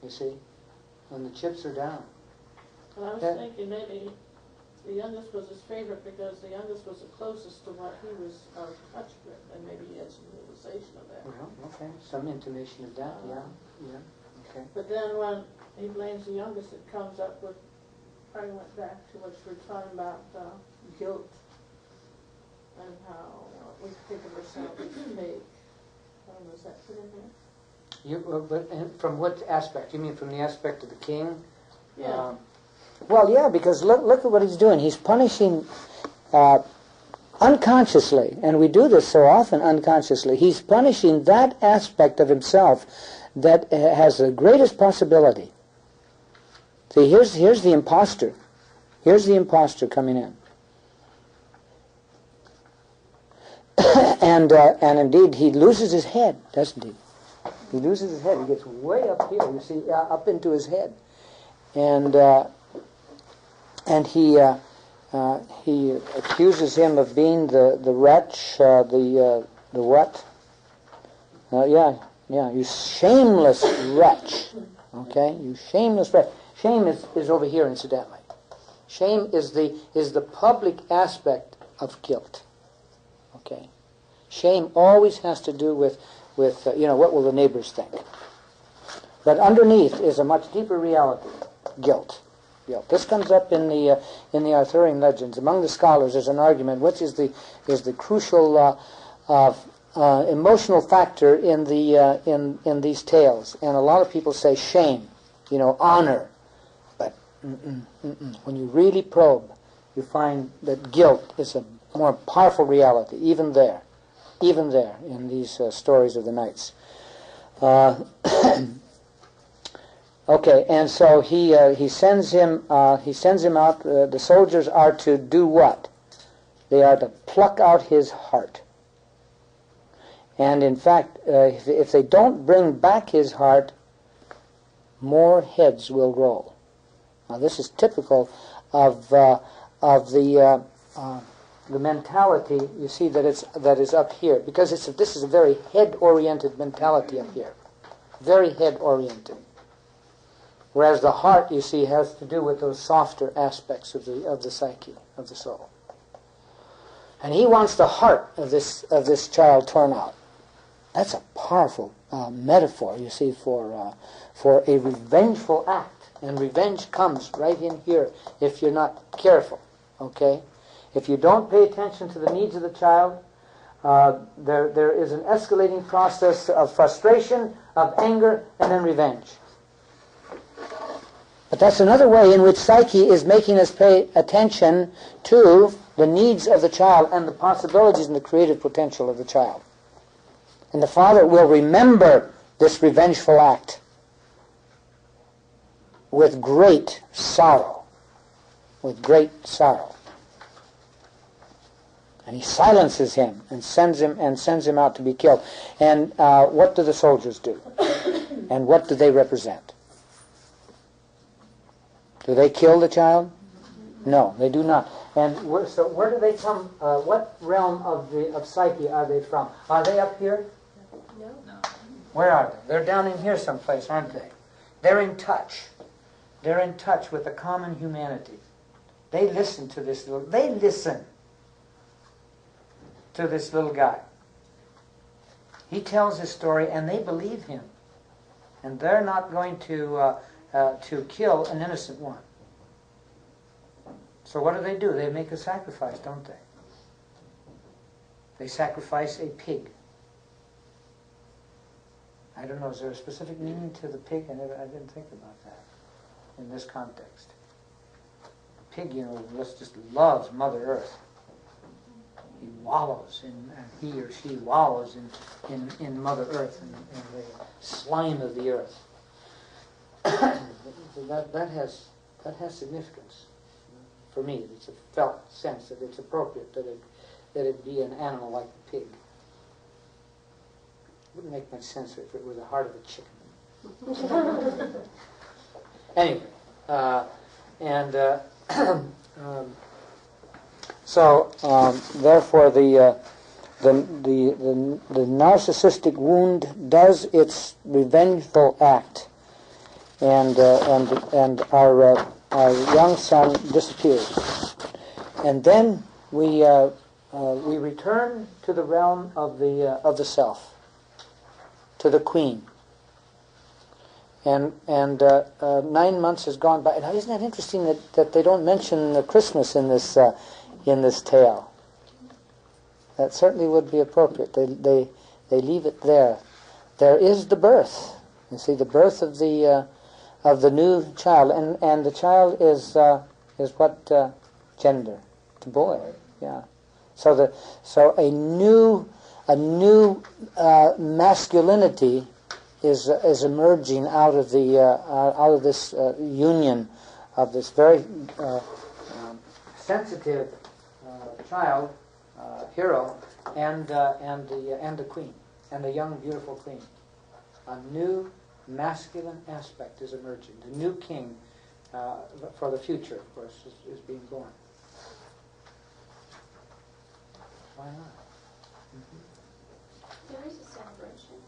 you see, when the chips are down. And I was thinking maybe the youngest was his favorite because the youngest was the closest to what he was out of touch with, and maybe he had some realization of that. Well, okay, some intimation of that, yeah, okay. But then when he blames the youngest, it comes up with, I went back to what you were talking about, guilt, and how we think of ourselves as fake. Was that put in there? But from what aspect? You mean from the aspect of the king? Yeah. Well, yeah, because look at what he's doing. He's punishing unconsciously, and we do this so often unconsciously. He's punishing that aspect of himself that has the greatest possibility. See, here's the imposter. Here's the imposter coming in. And indeed, he loses his head, doesn't he? He loses his head. He gets way up here, you see, up into his head. And he accuses him of being the wretch, the what? You shameless wretch. Okay, you shameless wretch. Shame is over here, incidentally. Shame is the public aspect of guilt. Okay, shame always has to do with what will the neighbors think. But underneath is a much deeper reality: guilt. This comes up in the Arthurian legends. Among the scholars, there's an argument which is the crucial emotional factor in these tales. And a lot of people say shame, honor. But when you really probe, you find that guilt is a more powerful reality, even there in these stories of the knights. Okay, and so he sends him out. The soldiers are to do what? They are to pluck out his heart. And in fact, if they don't bring back his heart, more heads will roll. Now, this is typical of the mentality. You see that is up here, because this is a very head-oriented mentality up here, very head-oriented. Whereas the heart, you see, has to do with those softer aspects of the psyche, of the soul. And he wants the heart of this child torn out. That's a powerful metaphor, you see, for a revengeful act. And revenge comes right in here if you're not careful. Okay, if you don't pay attention to the needs of the child, there is an escalating process of frustration, of anger, and then revenge. But that's another way in which psyche is making us pay attention to the needs of the child and the possibilities and the creative potential of the child. And the father will remember this revengeful act with great sorrow. With great sorrow. And he silences him and sends him out to be killed. And what do the soldiers do? And what do they represent? Do they kill the child? No, they do not. And so where do they come? What realm of psyche are they from? Are they up here? No. Where are they? They're down in here someplace, aren't they? They're in touch. They're in touch with the common humanity. They listen to this little guy. He tells his story, and they believe him. And they're not going to kill an innocent one. So what do? They make a sacrifice, don't they? They sacrifice a pig. I don't know, is there a specific meaning to the pig? I didn't think about that in this context. The pig, just loves Mother Earth. He wallows he or she wallows in Mother Earth and the slime of the earth. that has significance for me. It's a felt sense that it's appropriate that it be an animal like the pig. It wouldn't make much sense if it were the heart of a chicken. Anyway, therefore the narcissistic wound does its revengeful act, and our young son disappears, and then we return to the realm of the self, to the queen. And 9 months has gone by. Now, isn't that interesting that they don't mention Christmas in this tale? That certainly would be appropriate. They leave it there. There is the birth. You see, the birth of the new child, and the child is what gender? It's a boy. Yeah. So a new masculinity is emerging out of this union of this very sensitive child hero and the queen, and the young beautiful queen. A new masculine aspect is emerging. The new king for the future, of course, is being born. Why not? There is a celebration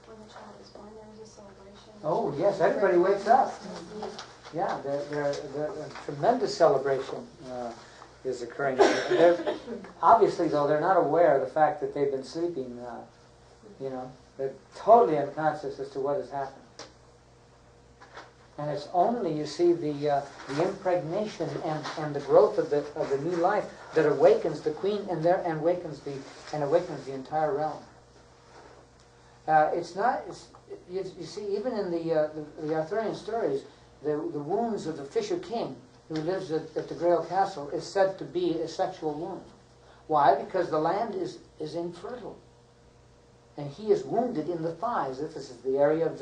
when the child is born. There is a celebration. Oh yes, everybody wakes up. Yeah, a tremendous celebration is occurring. Obviously, though, they're not aware of the fact that they've been sleeping. They're totally unconscious as to what has happened. And it's only, you see, the impregnation and the growth of the new life that awakens the queen and awakens the entire realm. It's not. You see, even in the Arthurian stories, the wounds of the Fisher King who lives at the Grail Castle is said to be a sexual wound. Why? Because the land is infertile, and he is wounded in the thighs. This is the area of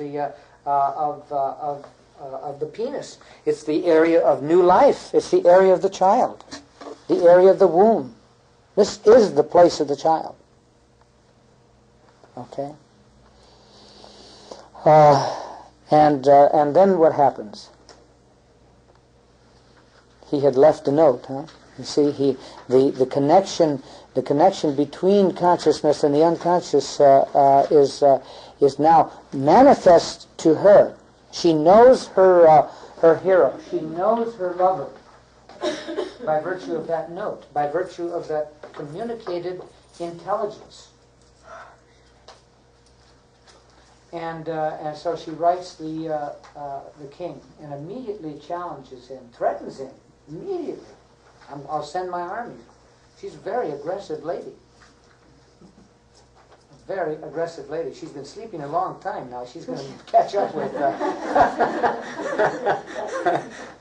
the penis. It's the area of new life. It's the area of the child, the area of the womb. This is the place of the child. Okay. And then what happens? He had left a note, huh? You see, the connection between consciousness and the unconscious is now manifest to her. She knows her hero. She knows her lover by virtue of that note, by virtue of that communicated intelligence. And so she writes the king and immediately challenges him, threatens him immediately. I'll send my army. She's a very aggressive lady. A very aggressive lady. She's been sleeping a long time now. She's going to catch up with.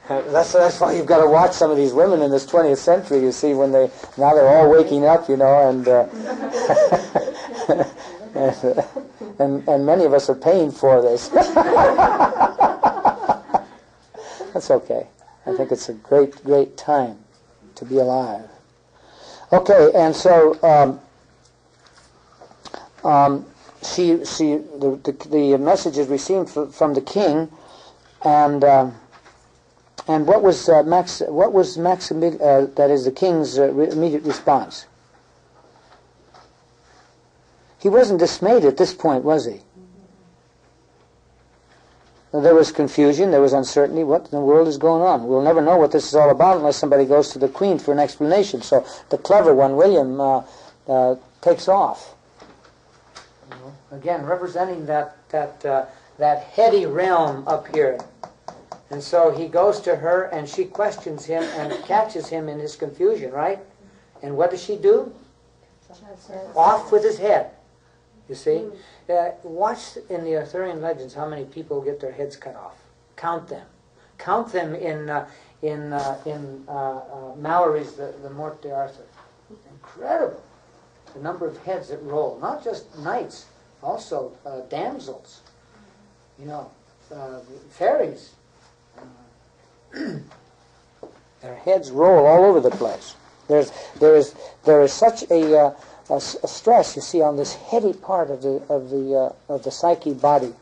That's why you've got to watch some of these women in this 20th century. You see, when they're all waking up, and. And many of us are paying for this. That's okay. I think it's a great, great time to be alive. Okay, and so the message is received from the king, and what was that is the king's immediate response? He wasn't dismayed at this point, was he? There was confusion, there was uncertainty. What in the world is going on? We'll never know what this is all about unless somebody goes to the queen for an explanation. So the clever one, William, takes off. Again, representing that heady realm up here. And so he goes to her, and she questions him and catches him in his confusion, right? And what does she do? Off with his head. You see? Watch in the Arthurian legends how many people get their heads cut off. Count them. Count them in Mallory's The Morte d'Arthur. Incredible. The number of heads that roll. Not just knights, also damsels. Fairies. Their heads roll all over the place. There is such a stress, you see, on this heady part of the psyche body.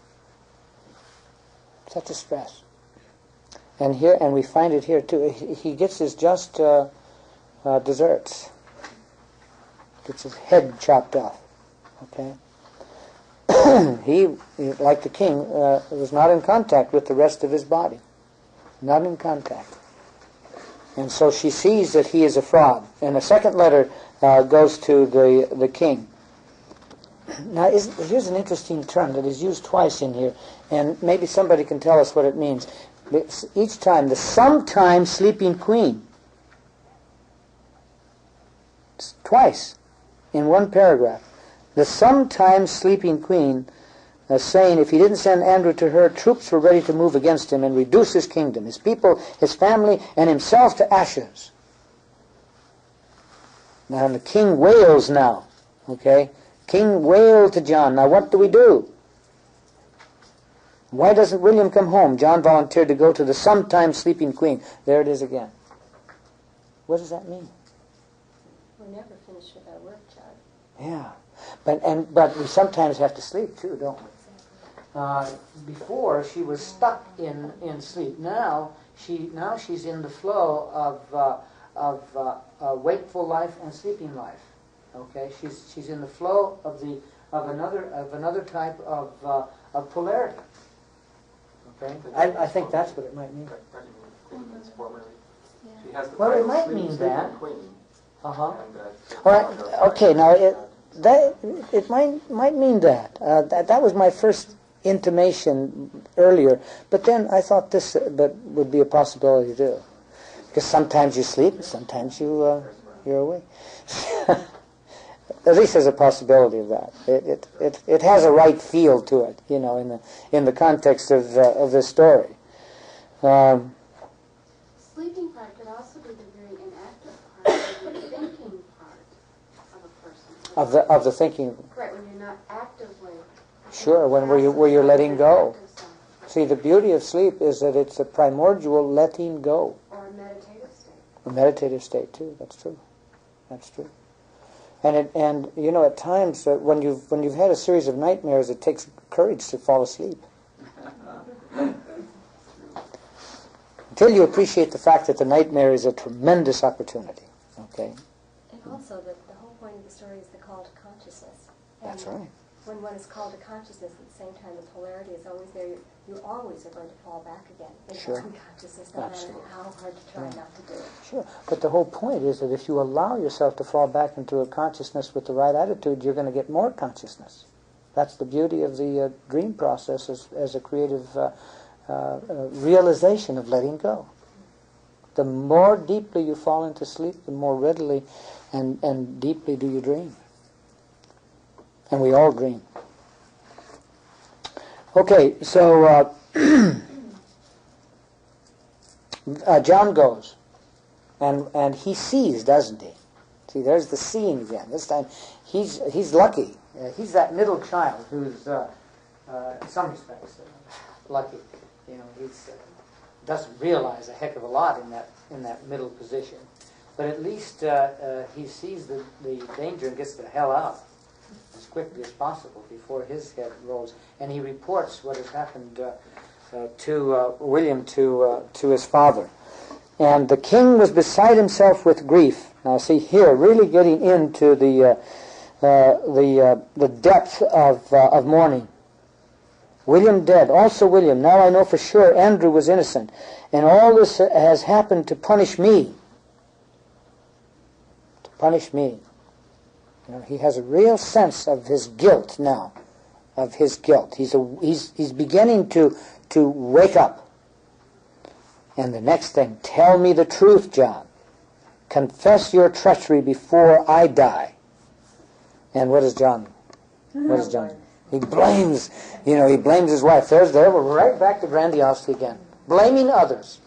Such a stress. And we find it here too. He gets his just deserts. Gets his head chopped off. Okay. He, like the king, was not in contact with the rest of his body. Not in contact. And so she sees that he is a fraud. And a second letter goes to the king. Now, here's an interesting term that is used twice in here, and maybe somebody can tell us what it means. Each time, the sometime sleeping queen. It's twice in one paragraph. The sometime sleeping queen, saying if he didn't send Andrew to her, troops were ready to move against him and reduce his kingdom, his people, his family, and himself to ashes. Now the king wails now. Okay? King wailed to John. Now what do we do? Why doesn't William come home? John volunteered to go to the sometime sleeping queen. There it is again. What does that mean? We're never finished with our work, John. Yeah. But we sometimes have to sleep too, don't we? Before she was stuck in sleep. Now she's in the flow of wakeful life and sleeping life. Okay, she's in the flow of another type of polarity. Okay, I think that's what it might mean. Well, it might mean that. All right. Okay. Now it might mean that. That was my first intimation earlier, but then I thought this would be a possibility too, because sometimes you sleep, sometimes you're awake. At least there's a possibility of that. It has a right feel to it, in the context of this story. Sleeping part could also be the very inactive part, the thinking part of a person. Of the thinking. Right, when you're not actively. Sure, where you're letting go. See, the beauty of sleep is that it's a primordial letting go. Or a meditative state. A meditative state too. That's true. That's true. And at times when you've had a series of nightmares, it takes courage to fall asleep. Until you appreciate the fact that the nightmare is a tremendous opportunity. Okay. And also the whole point of the story is the call to consciousness. And that's right. When one is called to consciousness, at the same time the polarity is always there. You always are going to fall back again into Sure. unconsciousness, no matter how hard you try not to do it. Sure. But the whole point is that if you allow yourself to fall back into a consciousness with the right attitude, you're going to get more consciousness. That's the beauty of the dream process as a creative realization of letting go. The more deeply you fall into sleep, the more readily and deeply do you dream. And we all dream. Okay, so John goes, and he sees, doesn't he? See, there's the seeing again. This time, he's lucky. He's that middle child who's, in some respects, lucky. He doesn't realize a heck of a lot in that middle position, but at least he sees the danger and gets the hell out as quickly as possible before his head rolls, and he reports what has happened to William to his father. And the king was beside himself with grief. Now, see here, really getting into the depth of mourning. William dead, also William. Now I know for sure Andrew was innocent, and all this has happened to punish me. To punish me. He has a real sense of his guilt now, of his guilt. He's beginning to wake up. And the next thing, tell me the truth, John. Confess your treachery before I die. And what does John? He blames, he blames his wife. There, we're right back to grandiosity again. Blaming others.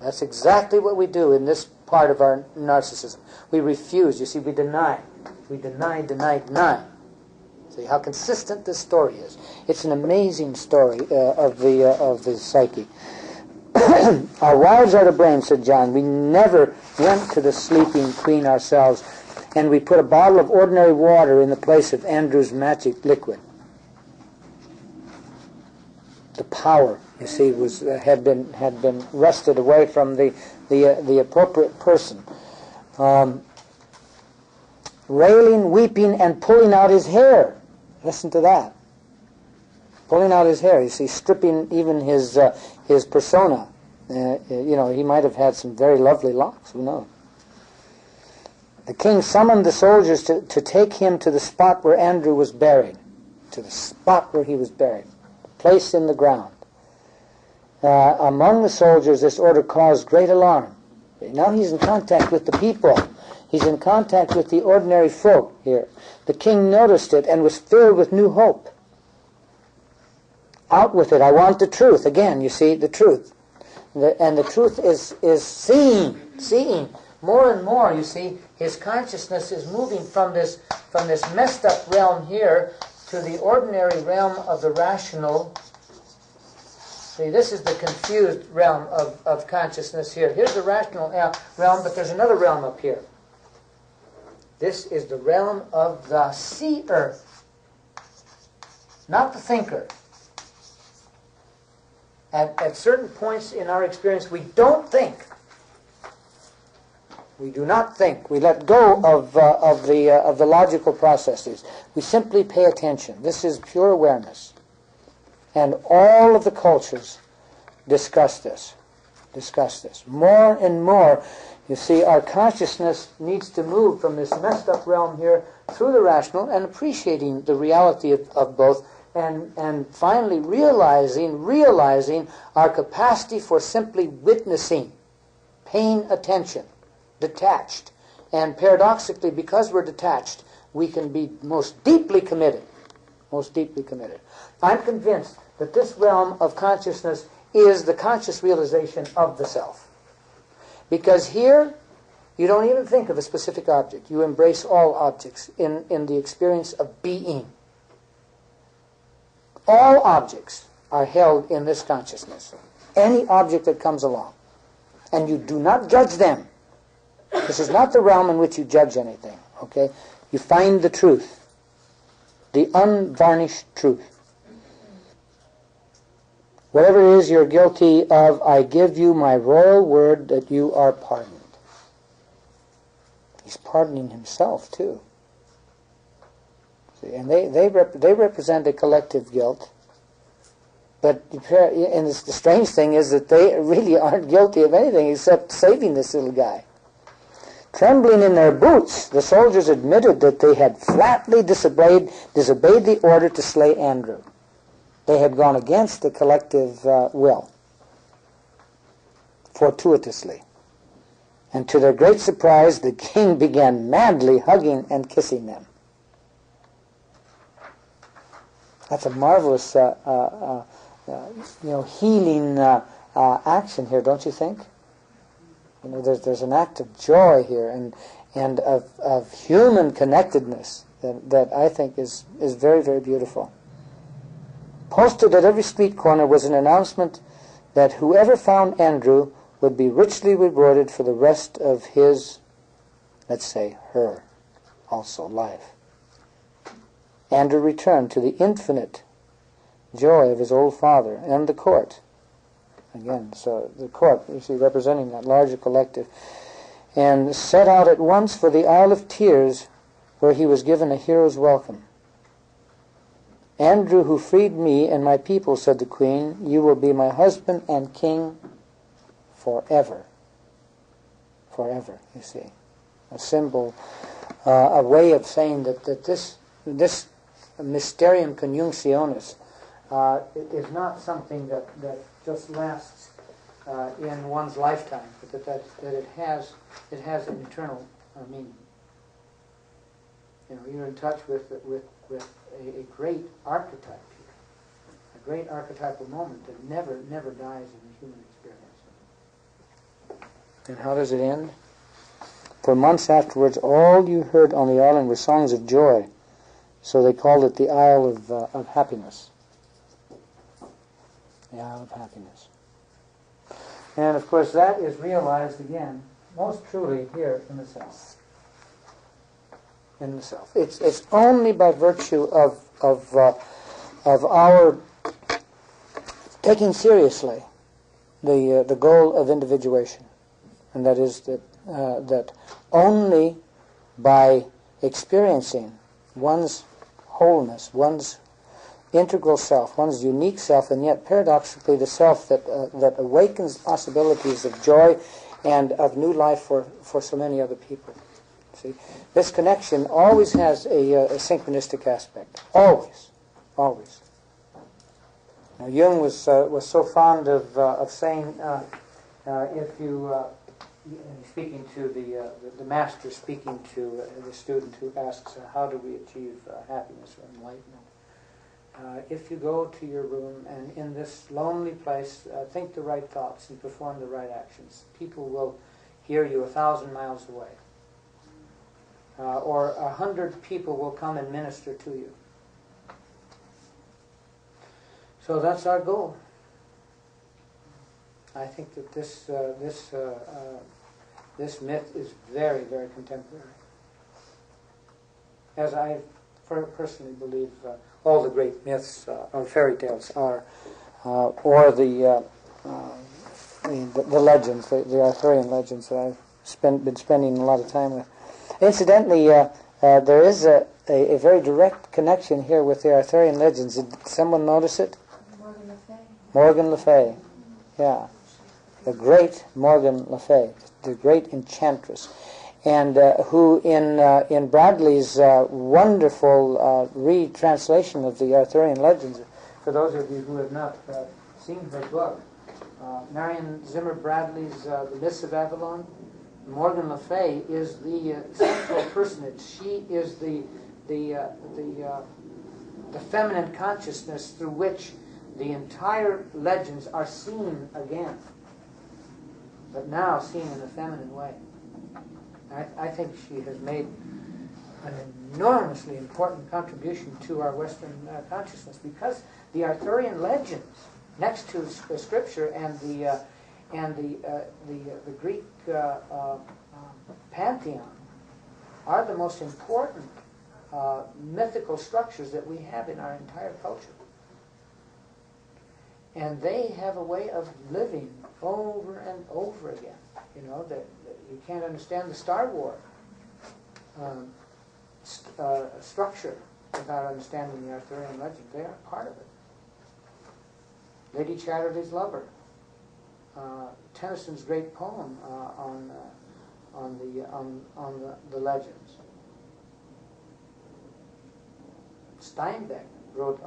That's exactly what we do in this part of our narcissism. We refuse. You see, we deny. We deny. See how consistent this story is. It's an amazing story of the psyche. Our wives are to blame, said John. We never went to the sleeping queen ourselves, and we put a bottle of ordinary water in the place of Andrew's magic liquid. The power, you see, had been wrested away from the appropriate person. Railing, weeping, and pulling out his hair. Listen to that. Pulling out his hair. You see, stripping even his persona. He might have had some very lovely locks. Who knows? The king summoned the soldiers to take him to the spot where Andrew was buried. To the spot where he was buried. Place in the ground. Among the soldiers, this order caused great alarm. Now he's in contact with the people. He's in contact with the ordinary folk here. The king noticed it and was filled with new hope. Out with it. I want the truth. Again, you see, the truth. And the truth is seeing. More and more, you see, his consciousness is moving from this messed up realm here to the ordinary realm of the rational See, this is the confused realm of consciousness here. Here's the rational realm, but there's another realm up here. This is the realm of the see-earth, not the thinker. At certain points in our experience, we don't think. We do not think. We let go of the logical processes. We simply pay attention. This is pure awareness. And all of the cultures discuss this. More and more, you see, our consciousness needs to move from this messed up realm here through the rational and appreciating the reality of both, and finally realizing our capacity for simply witnessing, paying attention, detached. And paradoxically, because we're detached, we can be most deeply committed. I'm convinced that this realm of consciousness is the conscious realization of the self. Because here, you don't even think of a specific object. You embrace all objects in the experience of being. All objects are held in this consciousness. Any object that comes along. And you do not judge them. This is not the realm in which you judge anything. Okay? You find the truth. The unvarnished truth. Whatever it is you're guilty of, I give you my royal word that you are pardoned. He's pardoning himself, too. See, and they represent a collective guilt. But and the strange thing is that they really aren't guilty of anything except saving this little guy. Trembling in their boots, the soldiers admitted that they had flatly disobeyed the order to slay Andrew. They had gone against the collective will, fortuitously. And to their great surprise, the king began madly hugging and kissing them. That's a marvelous, healing action here, don't you think? You know, there's an act of joy here and of human connectedness that I think is very, very beautiful. Posted at every street corner was an announcement that whoever found Andrew would be richly rewarded for the rest of his, let's say, her, also life. Andrew returned to the infinite joy of his old father and the court. Again, so the court, you see, representing that larger collective, and set out at once for the Isle of Tears, where he was given a hero's welcome. Andrew, who freed me and my people, said the queen, you will be my husband and king forever. Forever, you see. A symbol, a way of saying that this mysterium conjunctionis is not something that just lasts in one's lifetime, but that it has an eternal meaning. You know, you're in touch with a great archetype here, a great archetypal moment that never dies in the human experience. And how does it end? For months afterwards, all you heard on the island were songs of joy, so they called it the Isle of Happiness. The Isle of Happiness. And of course that is realized again, most truly here in the self. In the self. It's only by virtue of our taking seriously the goal of individuation, and that is that only by experiencing one's wholeness, one's integral self, one's unique self, and yet paradoxically the self that awakens possibilities of joy and of new life for so many other people. See, this connection always has a synchronistic aspect. Always. Now, Jung was so fond of saying, if you speaking to the master, speaking to the student who asks, how do we achieve happiness or enlightenment? If you go to your room and in this lonely place think the right thoughts and perform the right actions, people will hear you 1,000 miles away. Or 100 people will come and minister to you. So that's our goal. I think that this myth is very, very contemporary. As I personally believe all the great myths or fairy tales are, or the legends, the Arthurian legends that I've been spending a lot of time with. Incidentally, there is a very direct connection here with the Arthurian legends. Did someone notice it? Morgan Le Fay. Morgan Le Fay, yeah. The great Morgan Le Fay, the great enchantress, and who in Bradley's wonderful retranslation of the Arthurian legends, for those of you who have not seen her book, Marion Zimmer Bradley's The Myths of Avalon, Morgan Le Fay is the central personage. She is the feminine consciousness through which the entire legends are seen again, but now seen in a feminine way. I think she has made an enormously important contribution to our Western consciousness, because the Arthurian legends, next to Scripture and the Greek pantheon, are the most important mythical structures that we have in our entire culture. And they have a way of living over and over again. You know, that you can't understand the Star Wars structure without understanding the Arthurian legend. They are part of it. Lady Chatterley's Lover, Tennyson's great poem on the legends. Steinbeck wrote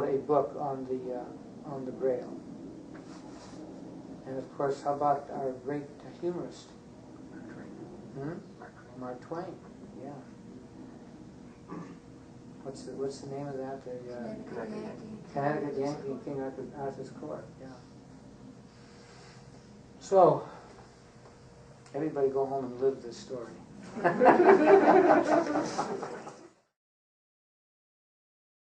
a book on the Grail. And of course, how about our great humorist? Mark Twain. Yeah. What's the name of that? Connecticut Yankee in King Arthur's Court. Yeah. So, everybody go home and live this story.